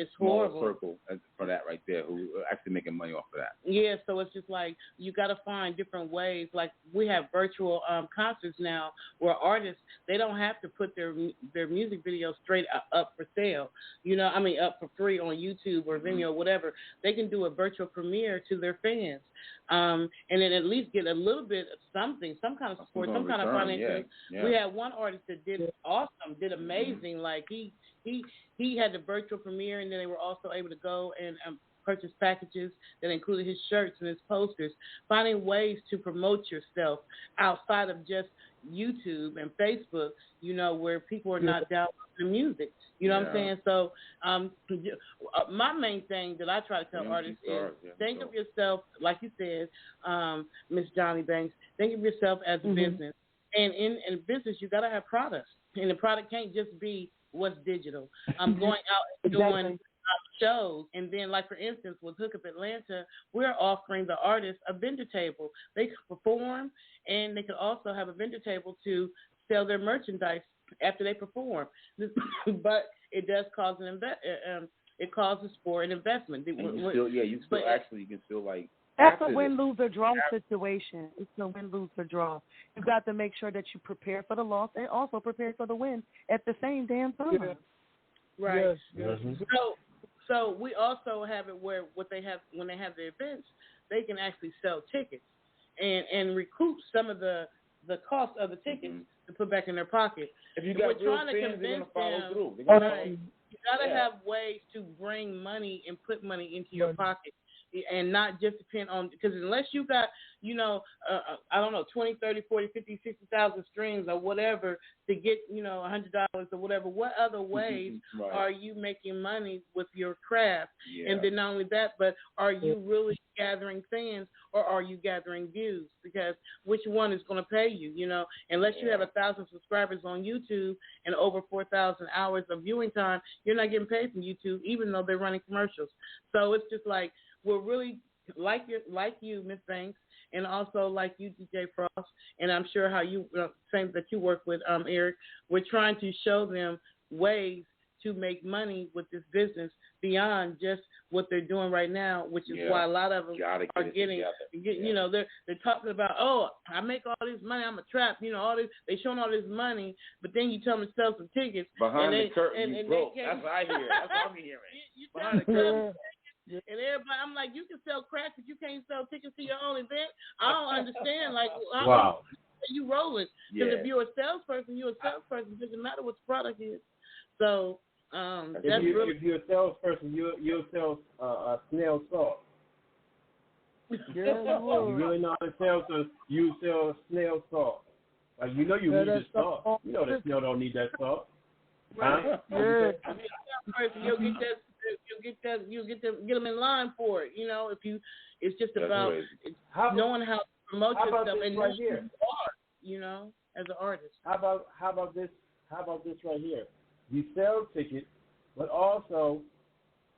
circle for that right there who are actually making money off of that. Yeah, so it's just like you got to find different ways. Like we have virtual concerts now where artists, they don't have to put their music videos straight up for sale. Up for free on YouTube or Vimeo or whatever. They can do a virtual premiere to their fans. And then at least get a little bit of something, some kind of support, some kind of financial. Yeah. We had one artist that did amazing. Like he had the virtual premiere, and then they were also able to go and purchase packages that included his shirts and his posters, finding ways to promote yourself outside of just YouTube and Facebook, where people are not downloading the music. You know what I'm saying? So my main thing that I try to tell artists is think of yourself, like you said, Miss Jonni Banksz, think of yourself as a business. And in business, you got to have products. And the product can't just be what's digital. I'm going out and doing shows. And then, like, for instance, with Hookup Atlanta, we're offering the artists a vendor table. They can perform, and they can also have a vendor table to sell their merchandise after they perform. But it does cause it causes for an investment. And you can still like. That's a win-lose or draw situation. It's a win-lose or draw. You got to make sure that you prepare for the loss and also prepare for the win at the same damn time. Yeah. Right. Yes. So we also have it where when they have the events, they can actually sell tickets and recoup some of the cost of the tickets to put back in their pocket. If you got real fans, they're going to follow through. You got to have ways to bring money and put money into your pocket. And not just depend on, because unless you got, I don't know, 20, 30, 40, 50, 60,000 streams or whatever to get, $100 or whatever, what other ways are you making money with your craft? Yeah. And then not only that, but are you really gathering fans or are you gathering views? Because which one is going to pay you, Unless you have 1,000 subscribers on YouTube and over 4,000 hours of viewing time, you're not getting paid from YouTube, even though they're running commercials. So it's just like, we're really like you, Miss Banksz, and also like you, DJ Frost, and I'm sure how you same that you work with, Eric. We're trying to show them ways to make money with this business beyond just what they're doing right now, which is why a lot of them are getting, they're talking about, I make all this money, I'm a trap, all this, they showing all this money, but then you tell them to sell some tickets. Behind the curtain, you broke. That's what I hear. That's what I'm hearing. Behind the curtain. And everybody, I'm like, you can sell crack, but you can't sell tickets to your own event. I don't understand. Like, wow. You rolling? Because if you're a salesperson, you're a salesperson. It doesn't matter what the product is. So if you're a salesperson, you'll sell snail salt. You really know how to sell, so you sell snail salt. Like, you know you need the salt. You know that snail don't need that salt. Right. Huh? Yeah. You'll get them in line for it. You know, it's just about knowing how to promote yourself and right here? who you are, you know, as an artist. How about this right here? You sell tickets, but also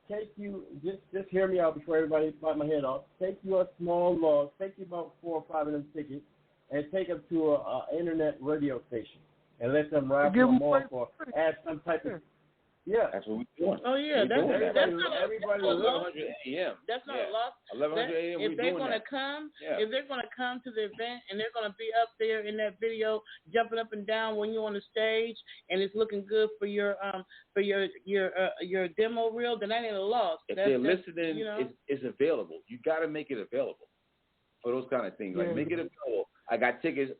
just hear me out before everybody bite my head off. Take you a small log, take you about 4 or 5 of them tickets, and take them to a internet radio station and let them raffle them off or add some type of. Yeah, that's what we're doing. Oh yeah, that's not everybody. 1100 a.m. That's not a loss. 1100 a.m. If they're going to come, if they're going to come to the event and they're going to be up there in that video, jumping up and down when you're on the stage, and it's looking good for your demo reel, then that ain't a loss. If they're listening, you know, it's available. You got to make it available for those kind of things. Like make it available. I got tickets.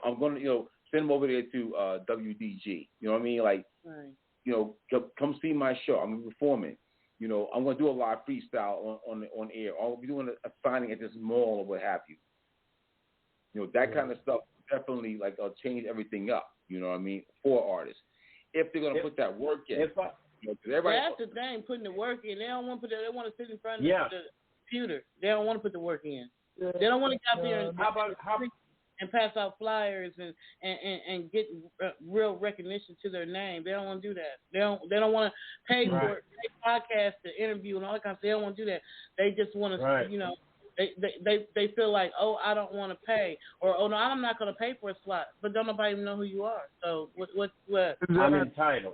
I'm going to send them over there to WDG. You know what I mean? Like. Right. Come see my show. I'm performing. I'm going to do a live freestyle on air. I'll be doing a signing at this mall or what have you. That kind of stuff definitely change everything up. You know what I mean? For artists, if they're going to put that work in. That's the thing, putting the work in. They don't want to they want to sit in front of the computer. They don't want to put the work in. They don't want to get out there and pass out flyers and get real recognition to their name. They don't want to do that. They don't want to pay for it, pay podcasts to interview and all that kind of stuff. They don't want to do that. They just want to, they feel like, oh, I don't want to pay, or oh no, I'm not going to pay for a slot. But don't nobody even know who you are. So what? I'm entitled.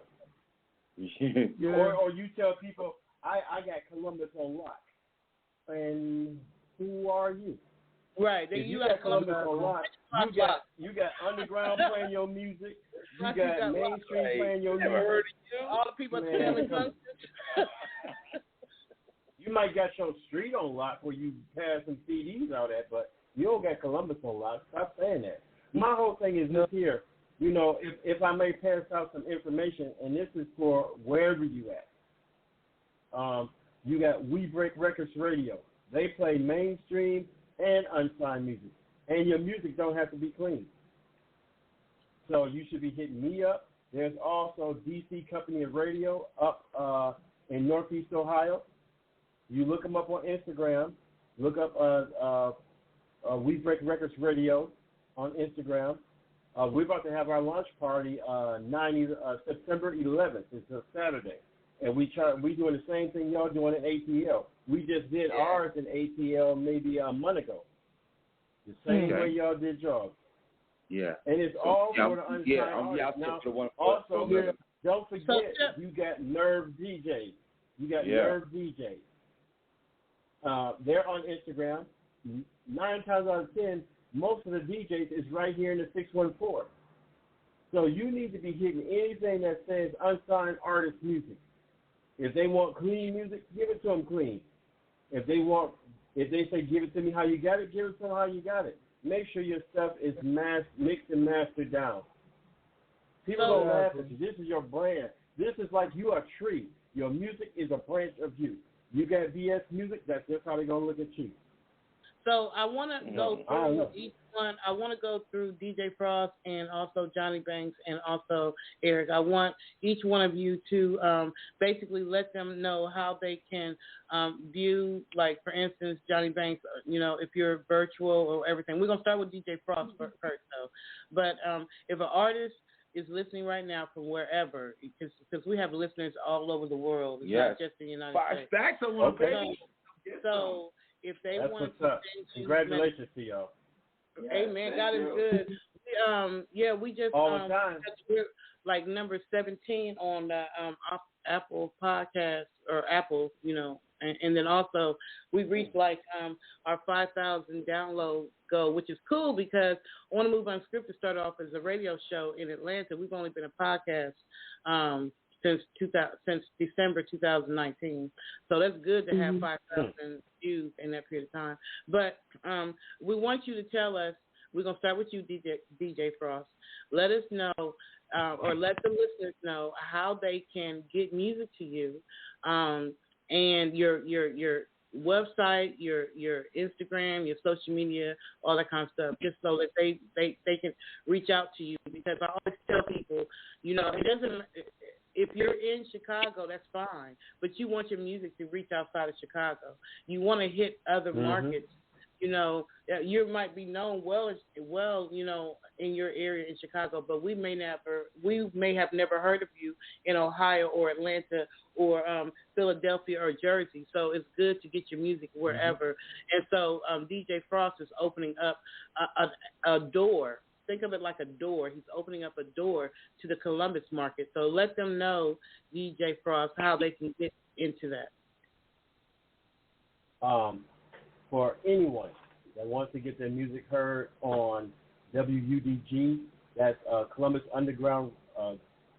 Or you tell people I got Columbus on lock, and who are you? Right. You got Columbus on lock. You got underground playing your music. You got mainstream playing your music. All the people at the family function. You might got your street on lock where you pass some CDs out at, but you don't got Columbus on lock. Stop saying that. My whole thing is this here. If I may pass out some information, and this is for wherever you at. You got We Break Records Radio. They play mainstream and unsigned music, and your music don't have to be clean. So you should be hitting me up. There's also DC Company of Radio up in Northeast Ohio. You look them up on Instagram. Look up We Break Records Radio on Instagram. We're about to have our launch party September 11th. It's a Saturday, and we doing the same thing y'all doing at ATL. We just did ours in ATL maybe a month ago. The same way y'all did yours. Yeah. And it's all for the unsigned artists. Now, also, don't forget, you got Nerve DJs. Nerve DJs. They're on Instagram. 9 times out of 10, most of the DJs is right here in the 614. So you need to be hitting anything that says unsigned artist music. If they want clean music, give it to them clean. If they say give it to me how you got it, give it to them how you got it. Make sure your stuff is mixed and mastered down. People don't laugh at you. This is your brand. This is like you are a tree. Your music is a branch of you. You got VS music, that's just how they're going to look at you. So I want to go through each one. I want to go through DJ Frost and also Jonni Banksz and also Eric. I want each one of you to basically let them know how they can view, like, for instance, Jonni Banksz, if you're virtual or everything. We're going to start with DJ Frost first, though. But if an artist is listening right now from wherever, because we have listeners all over the world. It's not just in the United States. 5 stacks on one page. So if they want to congratulations to y'all. Amen. God is good. We just all the time. We're like number 17 on the Apple podcast or Apple, and then also we reached like our 5,000 download goal, which is cool because I Want to Move Unscripted started off as a radio show in Atlanta. We've only been a podcast since December 2019. So that's good to have 5,000 views in that period of time. But we want you to tell us, we're going to start with you, DJ Frost. Let us know, or let the listeners know how they can get music to you, and your website, your Instagram, your social media, all that kind of stuff, just so that they can reach out to you. Because I always tell people, you know, it doesn't. If you're in Chicago, that's fine, but you want your music to reach outside of Chicago. You want to hit other markets. You know, you might be known well, you know, in your area in Chicago, but we may have never heard of you in Ohio or Atlanta or Philadelphia or Jersey. So it's good to get your music wherever. And so DJ Frost is opening up a door. Think of it like a door. He's opening up a door to the Columbus market. So let them know, DJ Frost, how they can get into that. For anyone that wants to get their music heard on WUDG, that's Columbus Underground,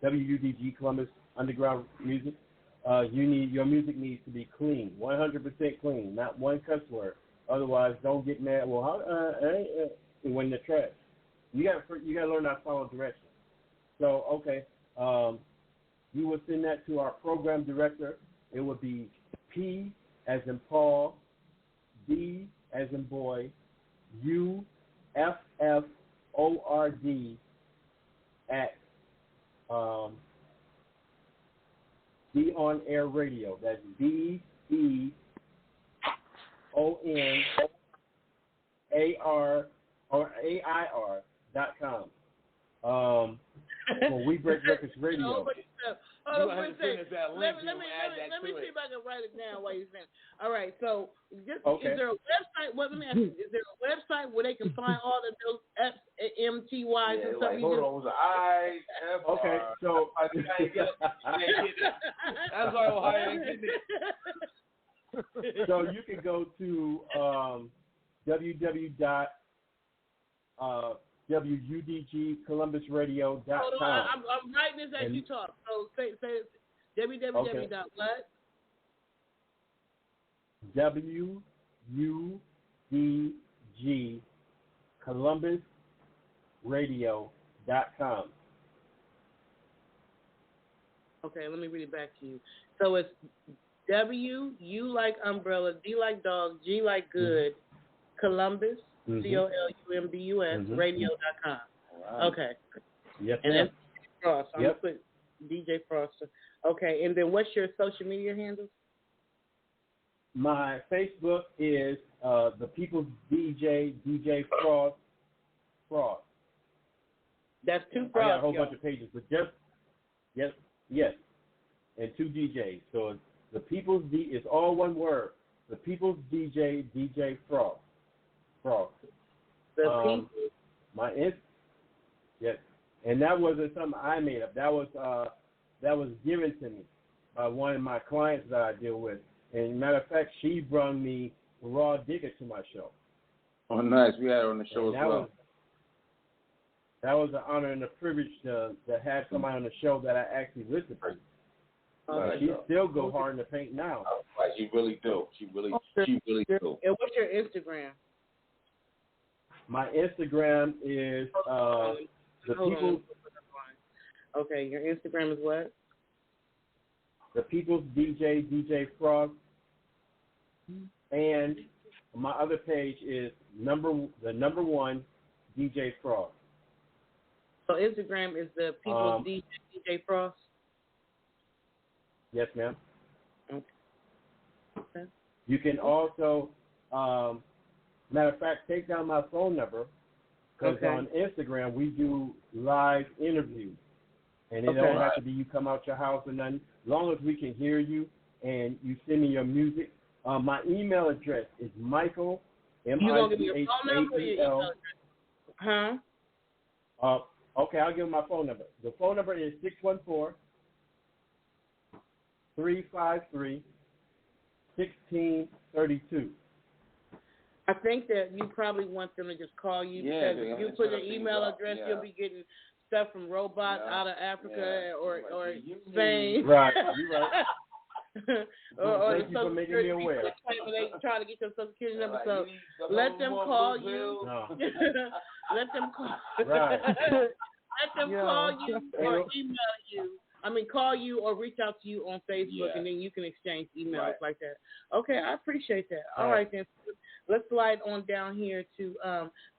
WUDG Columbus Underground Music, your music needs to be clean, 100% clean, not one cuss word. Otherwise, don't get mad. Well, when the trash. You got to learn how to follow directions. So, okay, you will send that to our program director. It would be P as in Paul, D as in boy, UFFORD at Be On Air Radio. That's BEONAIR.com. For We Break Records Radio. Hold on for a second. Let me see if I can write it down while you're saying. All right, so is there a website? Let me ask you, is there a website where they can find all of those MTYs and stuff? Hold on, was I? Okay, so I didn't get it. That's why Ohio ain't getting it. So you can go to www.WUDGColumbusRadio.com. Hold on, I'm writing this as you talk. So say www. What? WUDGColumbusRadio.com. Okay, let me read it back to you. So it's W, U like umbrella, D like dog, G like good, Columbus, COLUMBUS, radio.com. Wow. Okay. Yes, and then Frost. I'm going to put DJ Frost. Okay, and then what's your social media handle? My Facebook is The People's DJ, DJ Frost. That's two Frost. I got a whole bunch of pages, but just, yes, and two DJs. So it's The People's it's all one word. The People's DJ, DJ Frost. Yes, and that wasn't something I made up. That was given to me by one of my clients that I deal with. And matter of fact, she brought me Raw Digger to my show. Oh, nice. We had her on the show as well. That was an honor and a privilege to have somebody on the show that I actually listened to. She still go hard in the paint now. She really do. She really do. And what's your Instagram? My Instagram is the People's. Okay, your Instagram is what? The People's DJ, DJ Frost, and my other page is the number one DJ Frost. So Instagram is the People's DJ, DJ Frost. Yes, ma'am. Okay. You can also, matter of fact, take down my phone number because on Instagram we do live interviews, and it don't have to be you come out your house or nothing. As long as we can hear you and you send me your music. My email address is Michael, M-I-C-H-A-E-L. Huh? Okay, I'll give you my phone number. The phone number is 614-353-1632. I think that you probably want them to just call you because if you put an email address, you'll be getting stuff from robots out of Africa or Spain. Right, you're right. Thank you for making me aware. They trying to get your Social Security number, so let them call you. No. Let them call. Right. Let them call you or email you call you or reach out to you on Facebook, and then you can exchange emails like that. Okay, I appreciate that. All right, then. Let's slide on down here to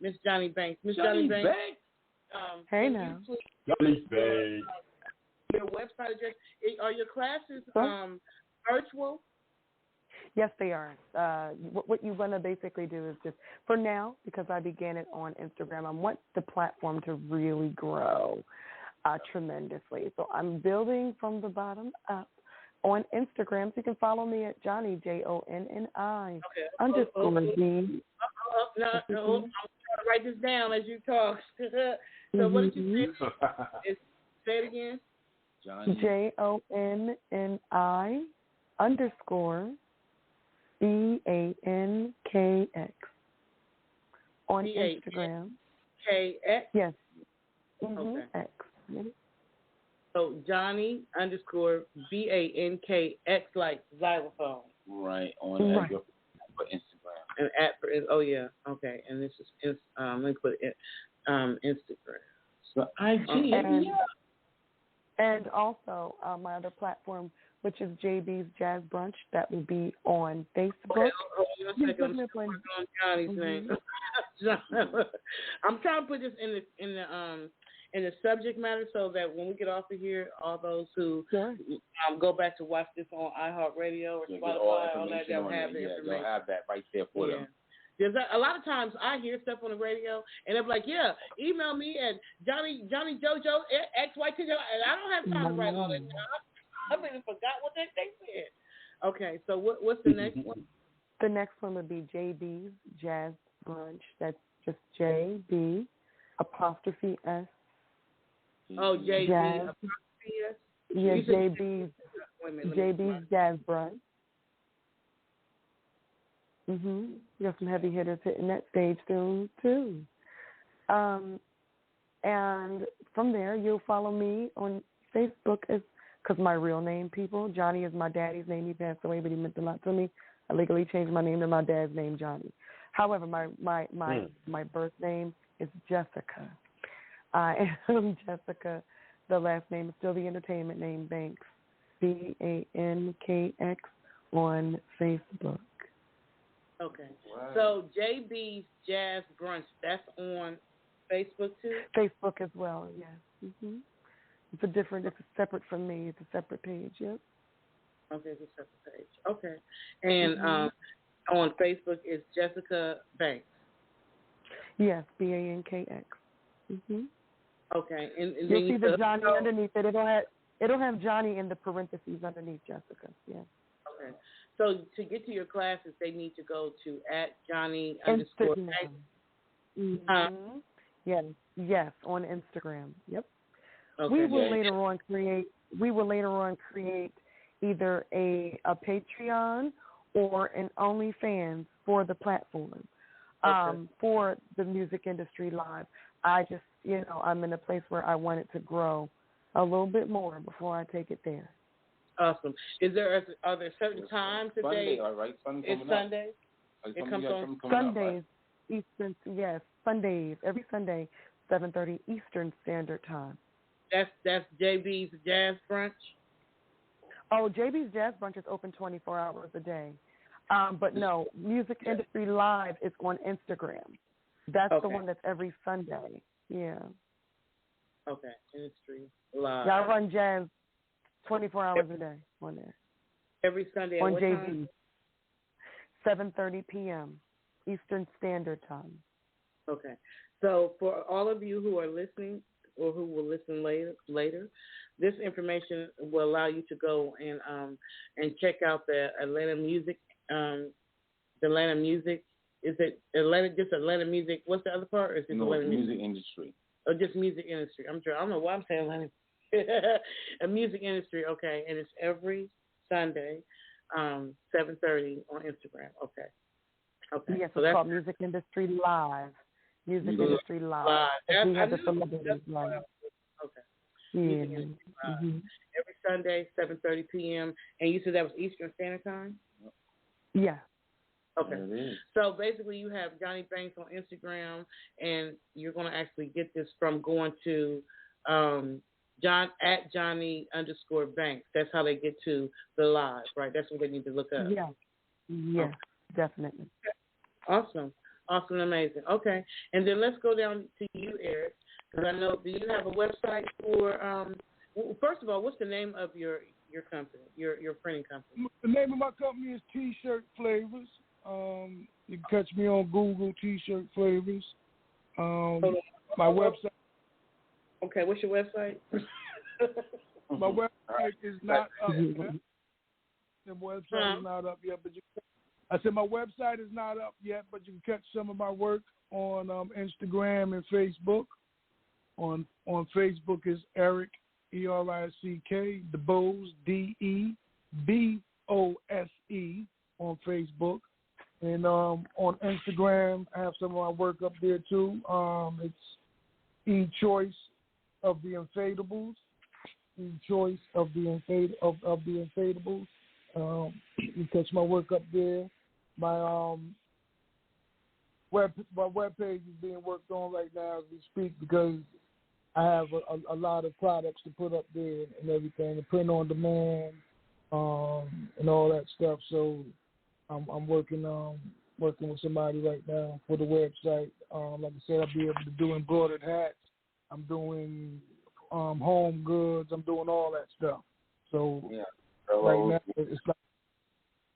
Miss Jonni Banksz. Miss Jonni Banksz. Hey now. Jonni Banksz. Your website address. Are your classes virtual? Yes, they are. What you want to basically do is just, for now, because I began it on Instagram, I want the platform to really grow tremendously. So I'm building from the bottom up on Instagram. So you can follow me at Jonni, Jonni, _ B. No, I'm trying to write this down as you talk. So what did you say? Say it again. Jonni _ BANKX on Instagram. KX? Yes. Okay. X. So Jonni _ BANKX like xylophone. Right, on Instagram. And okay. And this is let me put it Instagram. So IG. And also my other platform, which is JB's Jazz Brunch, that will be on Facebook. Okay, I'm on Johnny's name. I'm trying to put this in the subject matter so that when we get off of here, all those who go back to watch this on iHeartRadio or Spotify, all that, they'll have the information. They'll have that right there for them. There's a lot of times I hear stuff on the radio and they're like, email me at Johnny Jojo XYT, and I don't have time to write all that down. I even forgot what they said. Okay, so what's the next one? The next one would be JB's Jazz Brunch. That's just JB _S. Oh, JB _S. Yeah, JB's Jazz Brunch. You got some heavy hitters hitting that stage soon too. And from there, you'll follow me on Facebook because my real name, people, Johnny is my daddy's name. He passed away, but he meant a lot to me. I legally changed my name to my dad's name, Johnny. However, my birth name is Jessica. I am Jessica. The last name is still the entertainment name, Banksz, BANKX on Facebook. Okay. Wow. So JB's Jazz Brunch, that's on Facebook too? Facebook as well, yes. It's separate from me. It's a separate page, yep. Okay, it's a separate page. Okay. And on Facebook it's Jessica Banksz. Yes, BANKX. Okay. And you'll see the Johnny underneath it. It'll have Johnny in the parentheses underneath Jessica. Yes. Okay. So to get to your classes, they need to go to @Johnny _ Yes, on Instagram. Yep. Okay. We will later on create either a Patreon or an OnlyFans for the platform. For the music industry live. I just, I'm in a place where I want it to grow a little bit more before I take it there. Awesome. Are there certain times that Sunday, all right? It's Sunday? It comes on Sundays, Eastern, yes, Sundays, every Sunday, 7:30 Eastern Standard Time. That's JB's Jazz Brunch? Oh, JB's Jazz Brunch is open 24 hours a day. But no, Music Industry Live is on Instagram. That's the one that's every Sunday. Yeah. Okay, Industry Live. Yeah, I run jazz 24 hours a day on there. Every Sunday on what JB. Time? 7:30 p.m. Eastern Standard Time. Okay. So for all of you who are listening or who will listen later, this information will allow you to go and check out the Atlanta Music. Is it Atlanta Music? What's the other part? Or is it Atlanta Music Industry? Or just Music Industry? I don't know why I'm saying Atlanta. A Music Industry, okay, and it's every Sunday, 7:30 on Instagram. Okay. Yes, so it's called Music Industry Live. Music Industry Live. We have the celebrities live. Okay. Yeah. Music Industry Live. Every Sunday, 7:30 p.m. And you said that was Eastern Standard Time? Yeah. Okay. So basically you have Jonni Banksz on Instagram, and you're going to actually get this from going to at Jonni_Banksz. That's how they get to the live, right? That's what they need to look up. Yeah. Yes, definitely. Awesome, amazing. Okay, and then let's go down to you, Eric, because I know, do you have a website for? First of all, what's the name of your company, your printing company? The name of my company is T-Shirt Flavors. You can catch me on Google, T-Shirt Flavors. My website. Okay, what's your website? My website is not up yet. The website is not up yet, but I said my website is not up yet, but you can catch some of my work on Instagram and Facebook. On Facebook is Eric, ERICK, DeBose, DEBOSE on Facebook. And on Instagram, I have some of my work up there too. It's E-Choice of the Inflatables. E-Choice of the Inflatables. You can catch my work up there. My web page is being worked on right now as we speak because I have a lot of products to put up there and everything, to print on demand, and all that stuff. So I'm working with somebody right now for the website. Like I said, I'll be able to do embroidered hats. I'm doing home goods. I'm doing all that stuff. So right now it's like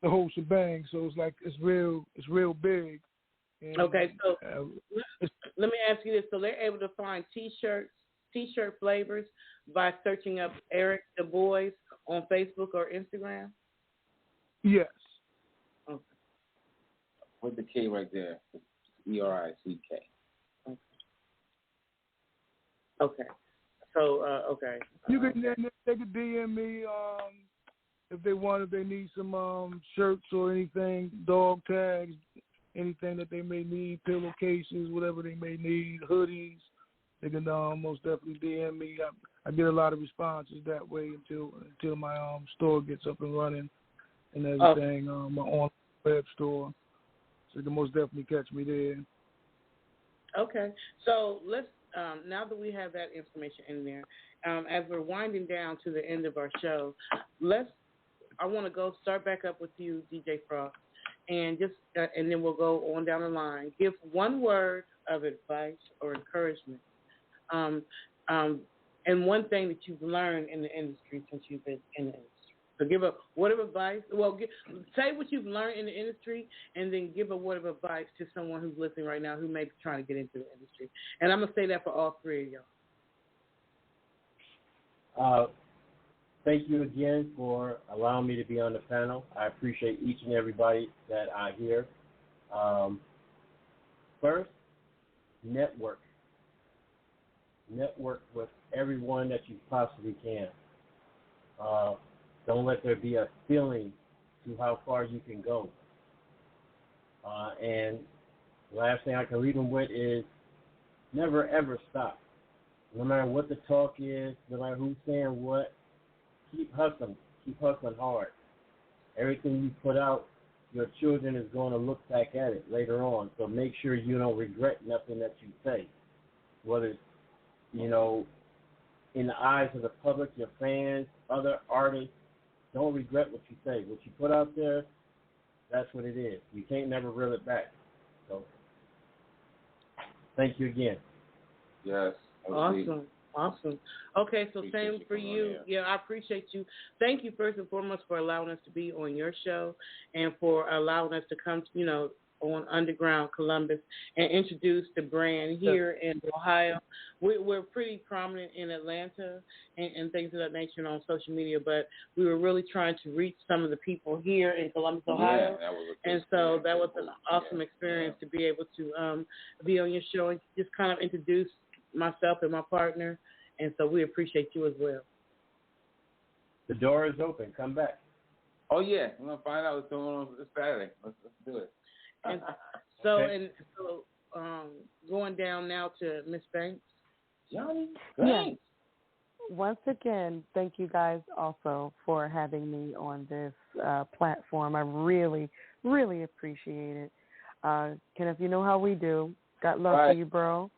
the whole shebang. So it's real big. And, okay, so let me ask you this: so they're able to find T-shirt flavors by searching up Eric Du Bois on Facebook or Instagram? Yes. Okay. With the K right there, ERICK. Okay. So okay. You can they could DM me if they need some shirts or anything, dog tags, anything that they may need, pillowcases, whatever they may need, hoodies. They can most definitely DM me. I get a lot of responses that way until my store gets up and running and everything. My online web store, so you can most definitely catch me there. Okay, so let's now that we have that information in there, as we're winding down to the end of our show, I want to start back up with you, DJ Frost, and and then we'll go on down the line. Give one word of advice or encouragement, and one thing that you've learned in the industry since you've been in the industry. So give a word of advice. Well, say what you've learned in the industry, and then give a word of advice to someone who's listening right now who may be trying to get into the industry. And I'm going to say that for all three of y'all. Thank you again for allowing me to be on the panel. I appreciate each and everybody that I hear. First, network. Network with everyone that you possibly can. Don't let there be a ceiling to how far you can go. And the last thing I can leave them with is never, ever stop. No matter what the talk is, no matter who's saying what, keep hustling. Keep hustling hard. Everything you put out, your children is going to look back at it later on. So make sure you don't regret nothing that you say. Whether it's, in the eyes of the public, your fans, other artists, don't regret what you say. What you put out there, that's what it is. You can't never reel it back. So, thank you again. Yes. Awesome. Okay, so same for you. Yeah, I appreciate you. Thank you first and foremost for allowing us to be on your show and for allowing us to come, on Underground Columbus and introduce the brand here in Ohio. We're pretty prominent in Atlanta and things of that nature on social media, but we were really trying to reach some of the people here in Columbus, Ohio. And so that was an awesome experience to be able to be on your show and just kind of introduce myself and my partner. And so we appreciate you as well. The door is open. Come back. Oh, yeah. We're going to find out what's going on this Saturday. Let's do it. And so, going down now to Miss Banksz. Jonni Banksz. Yes. Once again, thank you guys also for having me on this platform. I really, really appreciate it. Kenneth, you know how we do. Got love for you, bro.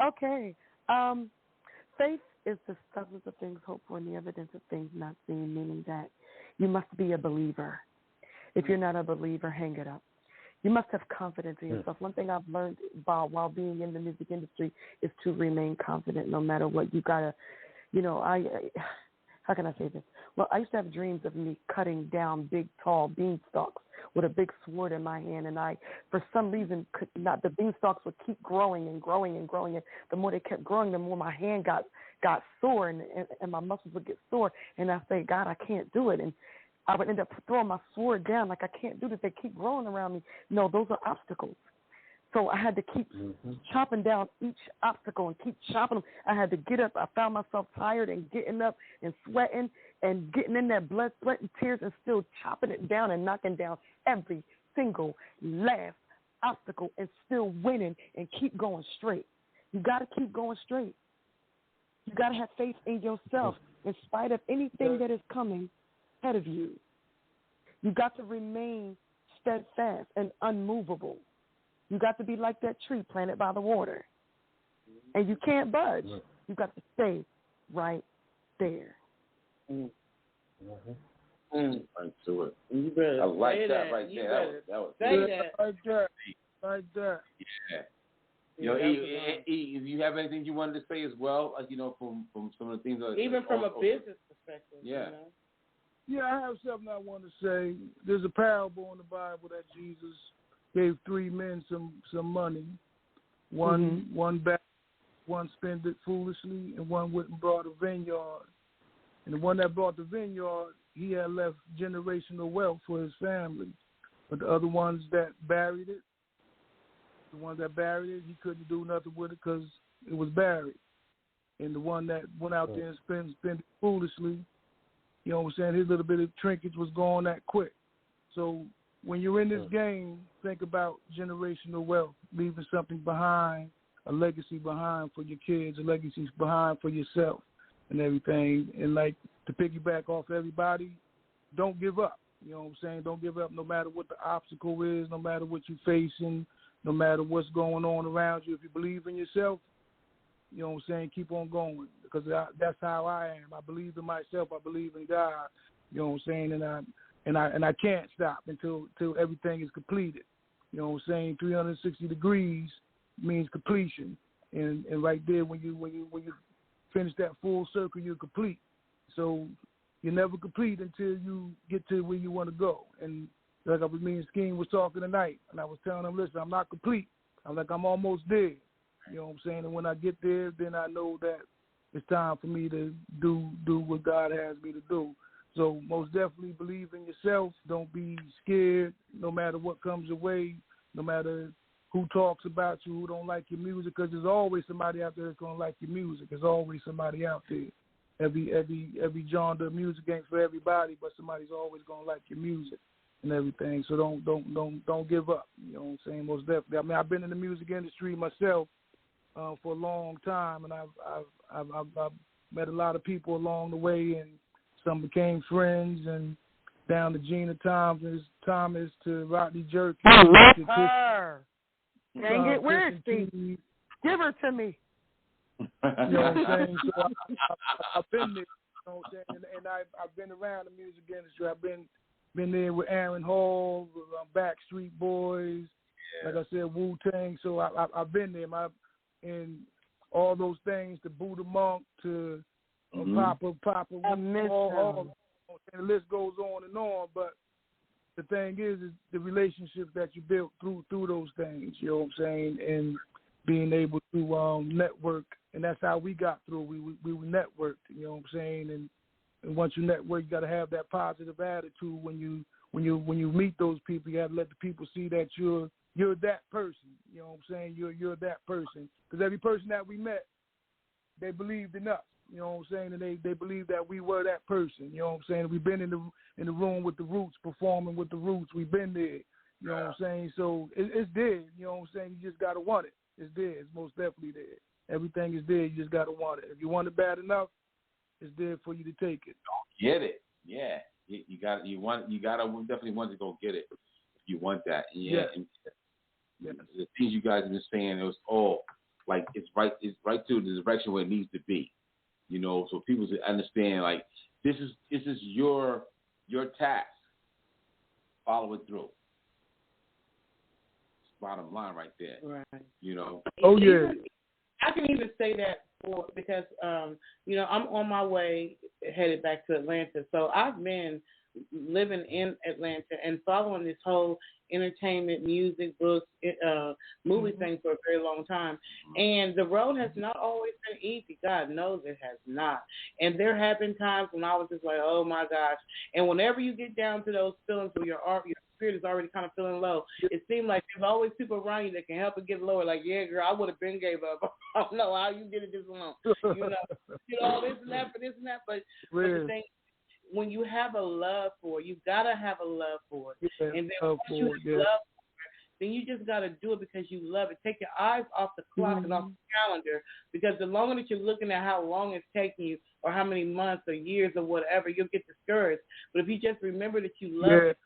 Okay. Faith is the substance of things hoped for and the evidence of things not seen, meaning that you must be a believer. If you're not a believer, hang it up. You must have confidence in yourself. One thing I've learned about while being in the music industry is to remain confident no matter what. You got to, how can I say this? Well, I used to have dreams of me cutting down big, tall beanstalks with a big sword in my hand, and I, for some reason, could not. The beanstalks would keep growing and growing and growing, and the more they kept growing, the more my hand got sore, and my muscles would get sore, and I say, God, I can't do it, and I would end up throwing my sword down like I can't do this. They keep growing around me. No, those are obstacles. So I had to keep chopping down each obstacle and keep chopping them. I had to get up. I found myself tired and getting up and sweating and getting in that blood, sweat, and tears and still chopping it down and knocking down every single last obstacle and still winning and keep going straight. You got to keep going straight. You got to have faith in yourself in spite of anything that is coming ahead of you. You got to remain steadfast and unmovable. You got to be like that tree planted by the water. And you can't budge. You got to stay right there. Right to it. You better I like say that right you there. That was say good. that. Like that. Yeah. If you have anything you wanted to say as well, from some of the things that even from a business perspective. Yeah. Yeah, I have something I want to say. There's a parable in the Bible that Jesus gave 3 men some money. One back, one spent it foolishly, and one went and brought a vineyard. And the one that brought the vineyard, he had left generational wealth for his family. But the other ones that buried it, he couldn't do nothing with it because it was buried. And the one that went out there and spent it foolishly, you know what I'm saying, his little bit of trinkets was gone that quick. So when you're in this game, think about generational wealth, leaving something behind, a legacy behind for your kids, a legacy behind for yourself and everything. And like to piggyback off everybody, don't give up. You know what I'm saying? Don't give up no matter what the obstacle is, no matter what you're facing, no matter what's going on around you. If you believe in yourself, you know what I'm saying, keep on going because that's how I am. I believe in myself. I believe in God. You know what I'm saying? And I can't stop until everything is completed. You know what I'm saying? 360 degrees means completion, and right there when you finish that full circle, you're complete. So you're never complete until you get to where you want to go. And like me and Scheme was talking tonight, and I was telling him, listen, I'm not complete. I'm almost there. You know what I'm saying? And when I get there, then I know that it's time for me to do what God has me to do. So most definitely believe in yourself. Don't be scared no matter what comes your way, no matter who talks about you, who don't like your music, because there's always somebody out there that's going to like your music. There's always somebody out there. Every genre of music ain't for everybody, but somebody's always going to like your music and everything. So don't give up. You know what I'm saying? Most definitely. I mean, I've been in the music industry myself for a long time, and I've met a lot of people along the way, and some became friends, and down to Gina Thomas to Rodney Jerky. I love her. Dang it, where is she? Give her to me. You know what I'm saying? So I've been there, you know what I'm saying? And I've been around the music industry. I've been there with Aaron Hall, with Backstreet Boys, like I said, Wu-Tang. So I've been there. And all those things, to Buddha Monk, to Papa, all and the list goes on and on. But the thing is the relationships that you built through those things. You know what I'm saying? And being able to network, and that's how we got through. We were networked. You know what I'm saying? And once you network, you got to have that positive attitude. When you meet those people, you have to let the people see that you're that person. You know what I'm saying? You're that person. Because every person that we met, they believed in us. You know what I'm saying? And they believed that we were that person. You know what I'm saying? We've been in the room with the Roots, performing with the Roots. We've been there. You know what I'm saying? So it's there. You know what I'm saying? You just got to want it. It's there. It's most definitely there. Everything is there. You just got to want it. If you want it bad enough, it's there for you to take it. Get it. Yeah. You got to definitely want to go get it if you want that. Yeah. And the things you guys have been saying, it was all like it's right to the direction where it needs to be. You know, so people should understand like this is your task. Follow it through. Bottom line right there. Right. You know. Oh yeah. I can even say that because you know, I'm on my way headed back to Atlanta. So I've been living in Atlanta and following this whole entertainment, music, books, movie thing for a very long time. And the road has not always been easy. God knows it has not. And there have been times when I was just like, oh my gosh. And whenever you get down to those feelings where your spirit is already kind of feeling low, it seems like there's always people around you that can help it get lower. Like, yeah, girl, I would have been gave up. I don't know how you did it this long. You know, this and that for this and that. But the thing, when you have a love for it, you've got to have a love for it. Yeah, and then once you have love for it, then you just got to do it because you love it. Take your eyes off the clock and off the calendar, because the longer that you're looking at how long it's taking you or how many months or years or whatever, you'll get discouraged. But if you just remember that you love it,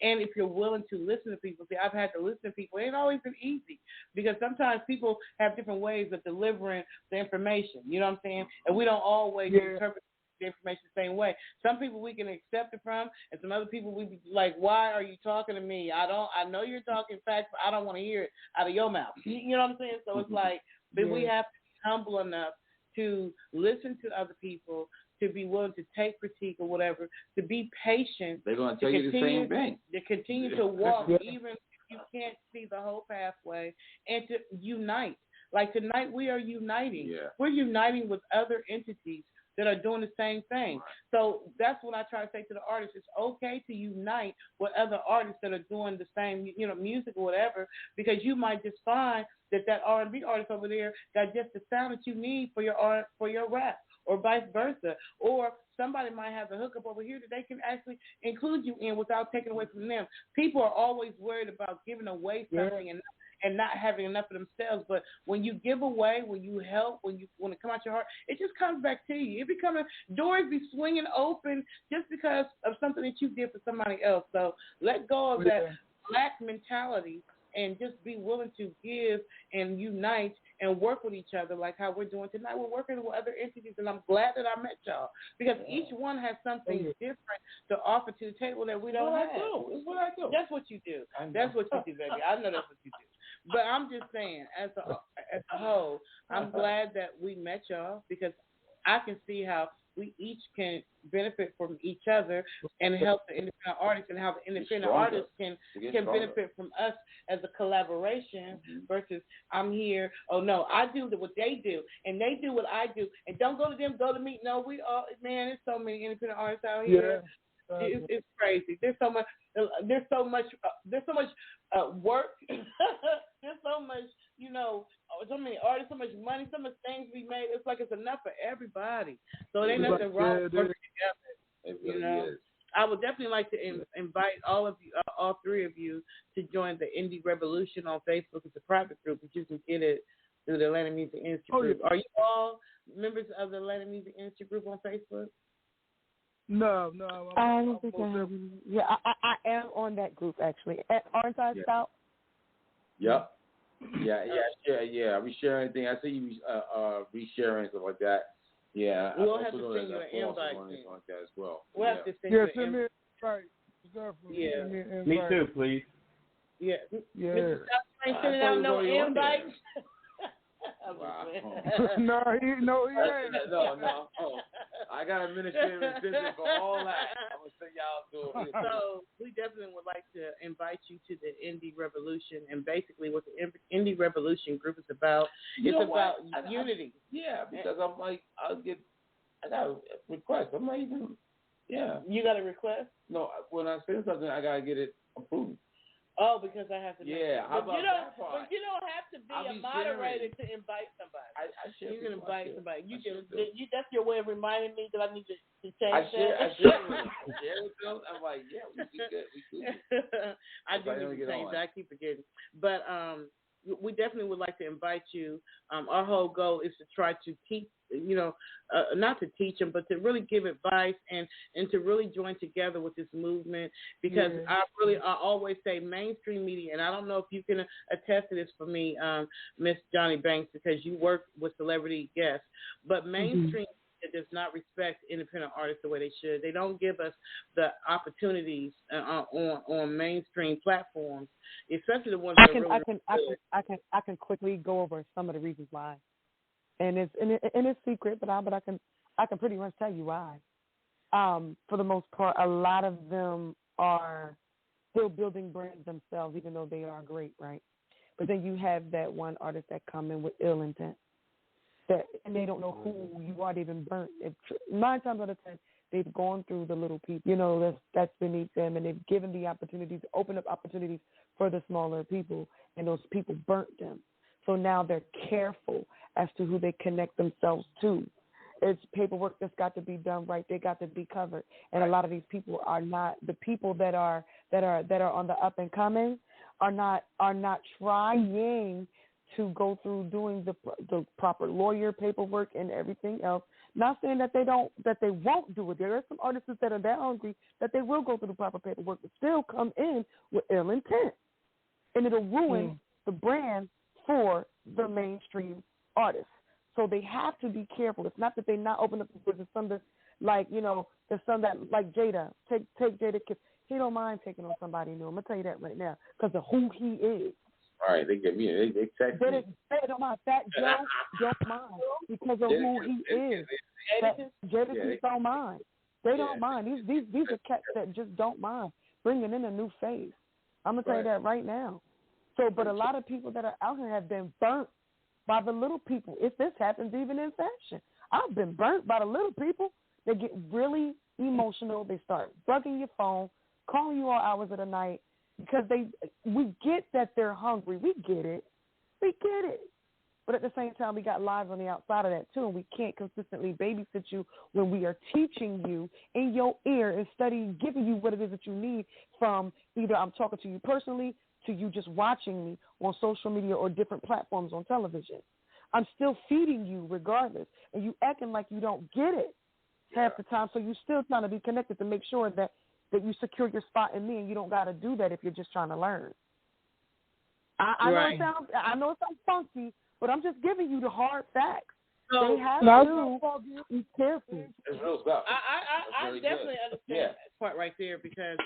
and if you're willing to listen to people, see, I've had to listen to people. It ain't always been easy because sometimes people have different ways of delivering the information. You know what I'm saying? And we don't always interpret the information the same way. Some people we can accept it from, and some other people we be like, why are you talking to me? I know you're talking facts, but I don't want to hear it out of your mouth. You know what I'm saying? So it's like, but we have to be humble enough to listen to other people, to be willing to take critique or whatever, to be patient. They're going to tell you the same thing. To continue to walk even if you can't see the whole pathway, and to unite. Like tonight we are uniting. Yeah. We're uniting with other entities that are doing the same thing. So that's what I try to say to the artists. It's okay to unite with other artists that are doing the same, you know, music or whatever, because you might just find that R&B artist over there got just the sound that you need for your rap, or vice versa. Or somebody might have a hookup over here that they can actually include you in without taking away from them. People are always worried about giving away something and not having enough of themselves. But when you give away, when you help, when it comes out your heart, it just comes back to you. Doors be swinging open just because of something that you did for somebody else. So let go of that black mentality and just be willing to give and unite and work with each other like how we're doing tonight. We're working with other entities, and I'm glad that I met y'all because each one has something different to offer to the table that we don't have. It's what I do. That's what you do. That's what you do, baby. I know that's what you do. But I'm just saying, as a whole, I'm glad that we met y'all because I can see how we each can benefit from each other and help the independent artists, and how the independent artists can benefit from us as a collaboration versus I'm here, oh no, I do what they do and they do what I do, and don't go to them, go to me. No, we all, man, there's so many independent artists out here. It's crazy. There's so much work. There's so much, you know, so many artists, so much money, so much things we made. It's like it's enough for everybody. So there ain't nothing wrong with working together. You know, I would definitely like to invite all of you, all three of you, to join the Indie Revolution on Facebook. It's a private group, but you can get it through the Atlanta Music Industry Group. Are you all members of the Atlanta Music Industry Group on Facebook? No. I don't think I have. Yeah, I am on that group actually. Aren't I, Scout? Yep. Yeah. We share anything. I see you resharing stuff like that. Yeah. We'll have to send you an invite. Like that as well. We'll have to send you an invite. Right. Me too, please. Yeah. Mr. Scott ain't sending out no invites. Wow. No, he ain't. No. Oh, I got administrative assistant for all that. I'm gonna send y'all to it. So we definitely would like to invite you to the Indie Revolution, and basically what the Indie Revolution group is about. It's about unity. Because I'm like, I got a request. I'm not even. Yeah. You got a request? No, when I send something, I gotta get it approved. Oh, because I have to. How about that part? But you don't have to be a moderator to invite somebody. You can invite somebody. You can. That's your way of reminding me that I need to change I share with them. I'm like, yeah, we good. I do need to change that. I keep forgetting. But we definitely would like to invite you. Our whole goal is to try to keep not to teach them, but to really give advice and to really join together with this movement, because I always say mainstream media, and I don't know if you can attest to this for me, Miss Jonni Banksz, because you work with celebrity guests, but mainstream does not respect independent artists the way they should. They don't give us the opportunities on mainstream platforms, especially the ones I can quickly go over some of the reasons why, and it's secret, but I can pretty much tell you why. For the most part, a lot of them are still building brands themselves, even though they are great, right? But then you have that one artist that come in with ill intent. And they don't know who you are. They've been burnt. 9 times out of 10, they've gone through the little people, that's beneath them, and they've given the opportunities, opened up opportunities for the smaller people, and those people burnt them. So now they're careful as to who they connect themselves to. It's paperwork that's got to be done right. They got to be covered, and a lot of these people are not. The people that are on the up and coming are not trying to go through doing the proper lawyer paperwork and everything else. Not saying that they won't do it. There are some artists that are that hungry that they will go through the proper paperwork, but still come in with ill intent, and it'll ruin the brand for the mainstream artists. So they have to be careful. It's not that they not open up the business. Some that, there's some that like Jada. Take Jada. He don't mind taking on somebody new. I'm gonna tell you that right now because of who he is. All right, they give me. They text me. They don't mind. Fat Joe don't mind because of who he is. Jada don't mind. They don't mind. These are cats that just don't mind bringing in a new face. I'm gonna tell you that right now. So, but a lot of people that are out here have been burnt by the little people. If this happens even in fashion, I've been burnt by the little people. They get really emotional. They start bugging your phone, calling you all hours of the night. Because we get that they're hungry. We get it. But at the same time, we got lives on the outside of that, too, and we can't consistently babysit you when we are teaching you in your ear instead of giving you what it is that you need from either I'm talking to you personally to you just watching me on social media or different platforms on television. I'm still feeding you regardless, and you acting like you don't get it half the time, so you're still trying to be connected to make sure that you secure your spot in me, and you don't got to do that if you're just trying to learn. I know it sounds funky, but I'm just giving you the hard facts. So, they have to be careful. It's real stuff. I definitely understand that part right there because,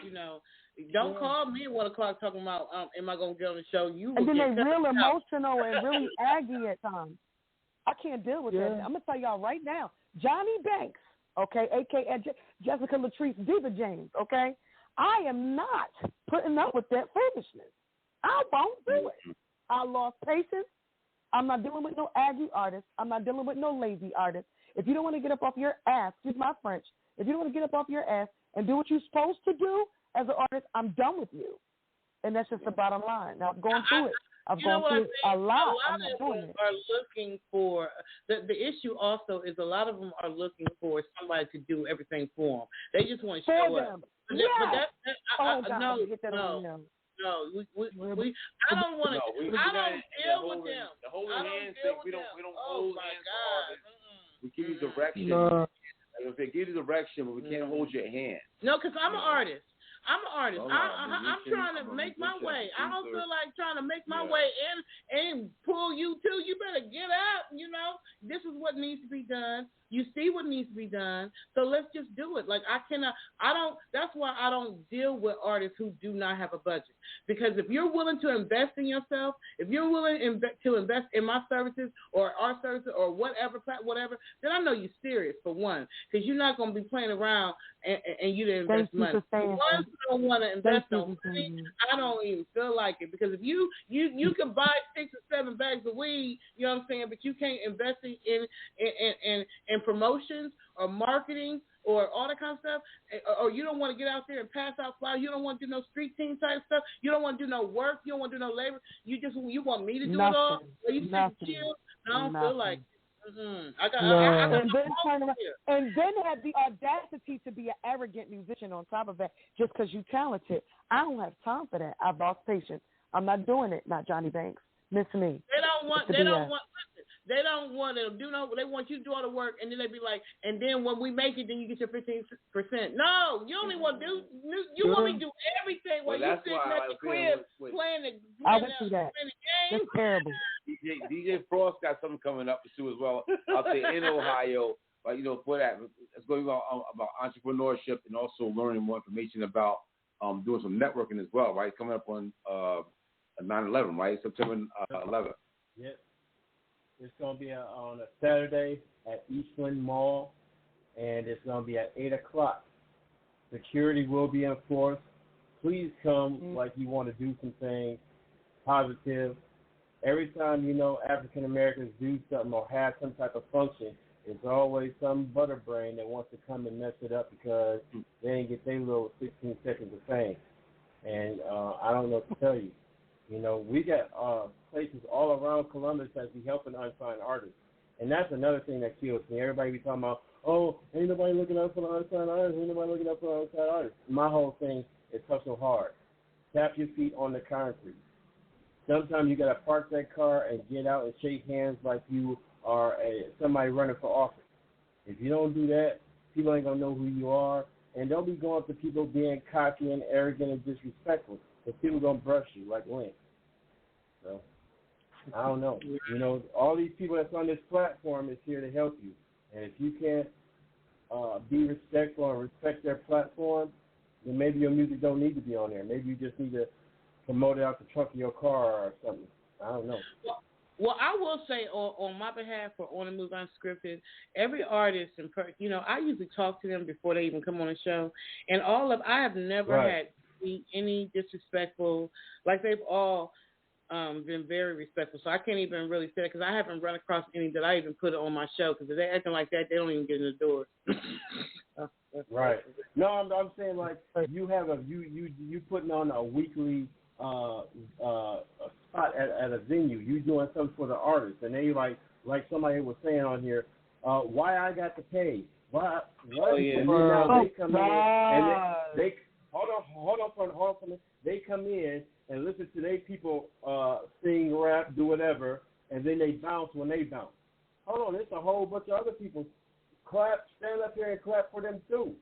don't call me at 1 o'clock talking about, am I going to get on the show? And then they're real emotional and really aggy at times. I can't deal with that. I'm going to tell y'all right now, Jonni Banksz, okay, a.k.a. Jessica Latrice Diva James, okay? I am not putting up with that foolishness. I won't do it. I lost patience. I'm not dealing with no aggy artist. I'm not dealing with no lazy artist. If you don't want to get up off your ass, excuse my French, if you don't want to get up off your ass and do what you're supposed to do as an artist, I'm done with you. And that's just the bottom line. Now, I'm going through it. I've gone through it a lot. I'm not doing it. Are looking for the issue. Also, is a lot of them are looking for somebody to do everything for them. They just want to show up. No. I don't want to. I don't deal with them. The holding hands thing. We don't hold hands for artists. We give you direction. If they give you direction, but we can't hold your hand. No, because I'm an artist. I'm trying to make my way. I don't feel like trying to make my way and pull you too. You better get up. This is what needs to be done. You see what needs to be done. So let's just do it. That's why I don't deal with artists who do not have a budget. Because if you're willing to invest in yourself, if you're willing to invest in my services or our services or whatever, then I know you're serious for one. Because you're not going to be playing around and you didn't invest money. Once you don't want to invest on money, I don't even feel like it. Because if you can buy 6 or 7 bags of weed, you know what I'm saying, but you can't invest in promotions or marketing or all that kind of stuff, or you don't want to get out there and pass out flyers, you don't want to do no street team type stuff, you don't want to do no work, you don't want to do no labor, you want me to do it all, or you sit chill. I don't feel like and then have the audacity to be an arrogant musician on top of that just because you're talented. I don't have time for that. I've lost patience. I'm not doing it. Not Jonni Banksz. Miss me. They don't want. They don't want to do no. They want you to do all the work, and then they be like, and then when we make it, then you get your 15%. No, you only want to do. You want me to do everything while you sitting at the crib playing the game. That's terrible. DJ Frost got something coming up too as well. I'll say in Ohio, but for that, it's going to be about entrepreneurship and also learning more information about doing some networking as well. Right, coming up on 9/11, right, September 11th. Yep. It's going to be on a Saturday at Eastland Mall, and it's going to be at 8 o'clock. Security will be enforced. Please come like you want to do some things positive. Every time African Americans do something or have some type of function, there's always some butterbrain that wants to come and mess it up because they didn't get their little 16 seconds of fame. And I don't know what to tell you. We got places all around Columbus that be helping unsigned artists. And that's another thing that kills me. Everybody be talking about, ain't nobody looking up for the unsigned artists, ain't nobody looking up for the unsigned artists. My whole thing is hustle hard. Tap your feet on the concrete. Sometimes you got to park that car and get out and shake hands like you are somebody running for office. If you don't do that, people ain't going to know who you are. And don't be going to people being cocky and arrogant and disrespectful. Because people going to brush you like lint. So, I don't know. All these people that's on this platform is here to help you. And if you can't be respectful and respect their platform, then maybe your music don't need to be on there. Maybe you just need to promote it out the trunk of your car or something. I don't know. Well, I will say on my behalf for On the Move Unscripted, every artist, I usually talk to them before they even come on the show. And I have never had any disrespectful, like they've all been very respectful. So I can't even really say that because I haven't run across any that I even put on my show because if they acting like that, they don't even get in the door. Right. No, I'm saying like you have you putting on a weekly a spot at a venue. You doing something for the artist, and they like somebody was saying on here, why I got to pay? Why? What? And then now they come in and they hold on for a minute. They come in and listen to their people sing, rap, do whatever, and then they bounce when they bounce. Hold on, there's a whole bunch of other people stand up here and clap for them too.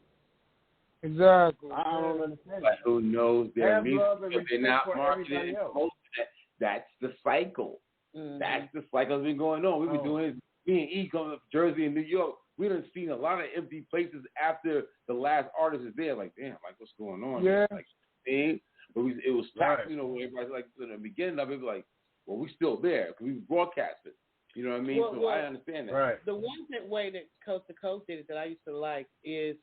Exactly. I don't understand. But who knows their music if they're not marketing and promoting it? That's the cycle. Mm-hmm. That's the cycle that's been going on. We've been doing this. Me and E coming up from Jersey and New York. We done seen a lot of empty places after the last artist is there. Like, damn, like what's going on? Yeah. Like, it was packed. Everybody's like in the beginning of it, like, well, we still there because we broadcast it. You know what I mean? So I understand that. Right. The one way that Coast to Coast did it that I used to like is,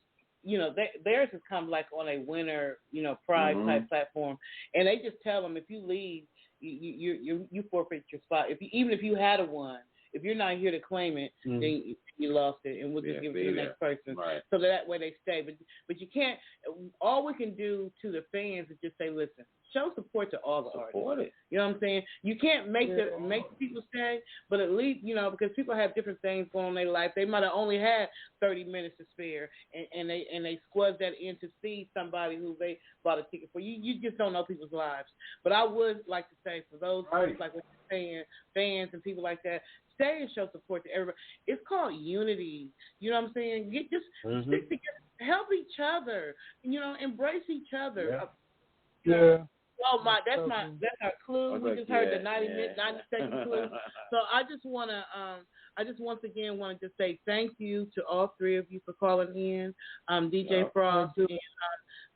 theirs is kind of like on a winner, prize type platform, and they just tell them if you leave, you forfeit your spot. Even if you had a one, if you're not here to claim it, then you lost it, and we'll just give it to the next person. Right. So that way they stay. But you can't. All we can do to the fans is just say, listen, show support to all the artists. You know what I'm saying? You can't make people stay, but at least because people have different things going on in their life. They might have only had 30 minutes to spare, and they squeeze that in to see somebody who they bought a ticket for. You just don't know people's lives. But I would like to say for those folks like what you're saying, fans and people like that, stay and show support to everybody. It's called unity. You know what I'm saying? Stick together, help each other. Embrace each other. Yeah. Oh that's our clue. We just heard the 90-second clue. So I just once again want to just say thank you to all three of you for calling in, DJ Frost and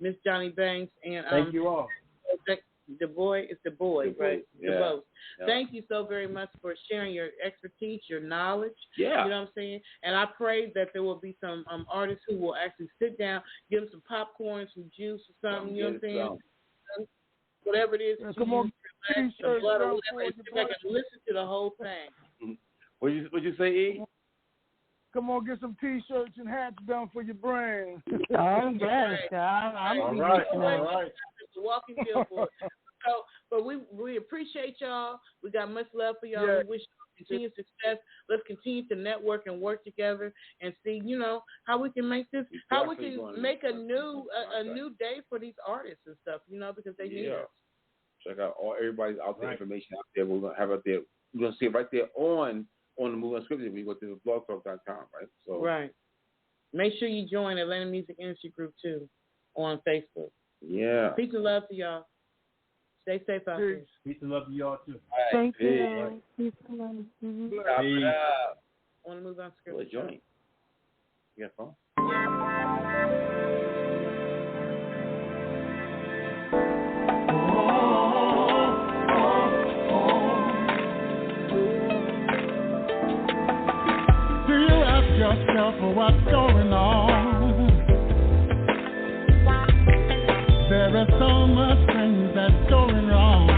Miss Jonni Banksz, and thank you all. The boy, right? Yeah. The boat. Yeah. Thank you so very much for sharing your expertise, your knowledge. Yeah. You know what I'm saying? And I pray that there will be some artists who will actually sit down, give them some popcorn, some juice or something. You know what I'm saying? Whatever it is. Come on, T-shirts. Listen to the whole thing. What'd you say, E? Come on, get some T-shirts and hats done for your brand. Oh, yes. I'm all right. Walking billboard. So, but we appreciate y'all. We got much love for y'all. Yeah. We wish you continued success. Let's continue to network and work together and see, how we can make this, how we can make a new day for these artists and stuff, because they need us. Check out everybody's out there information out there. We're gonna have out there. We're gonna see it right there on on the Move Unscripted, we go to blogtalk.com, right? So right. Make sure you join Atlanta Music Industry Group too on Facebook. Yeah. Peace and love to y'all. Stay safe out there. Peace and love to y'all too. Right. Thank Peace. you. Peace and love. Peace. On the Move Unscripted. Well, joint. You got a phone? Do you ask yourself what's going on? There is so much things that's going wrong.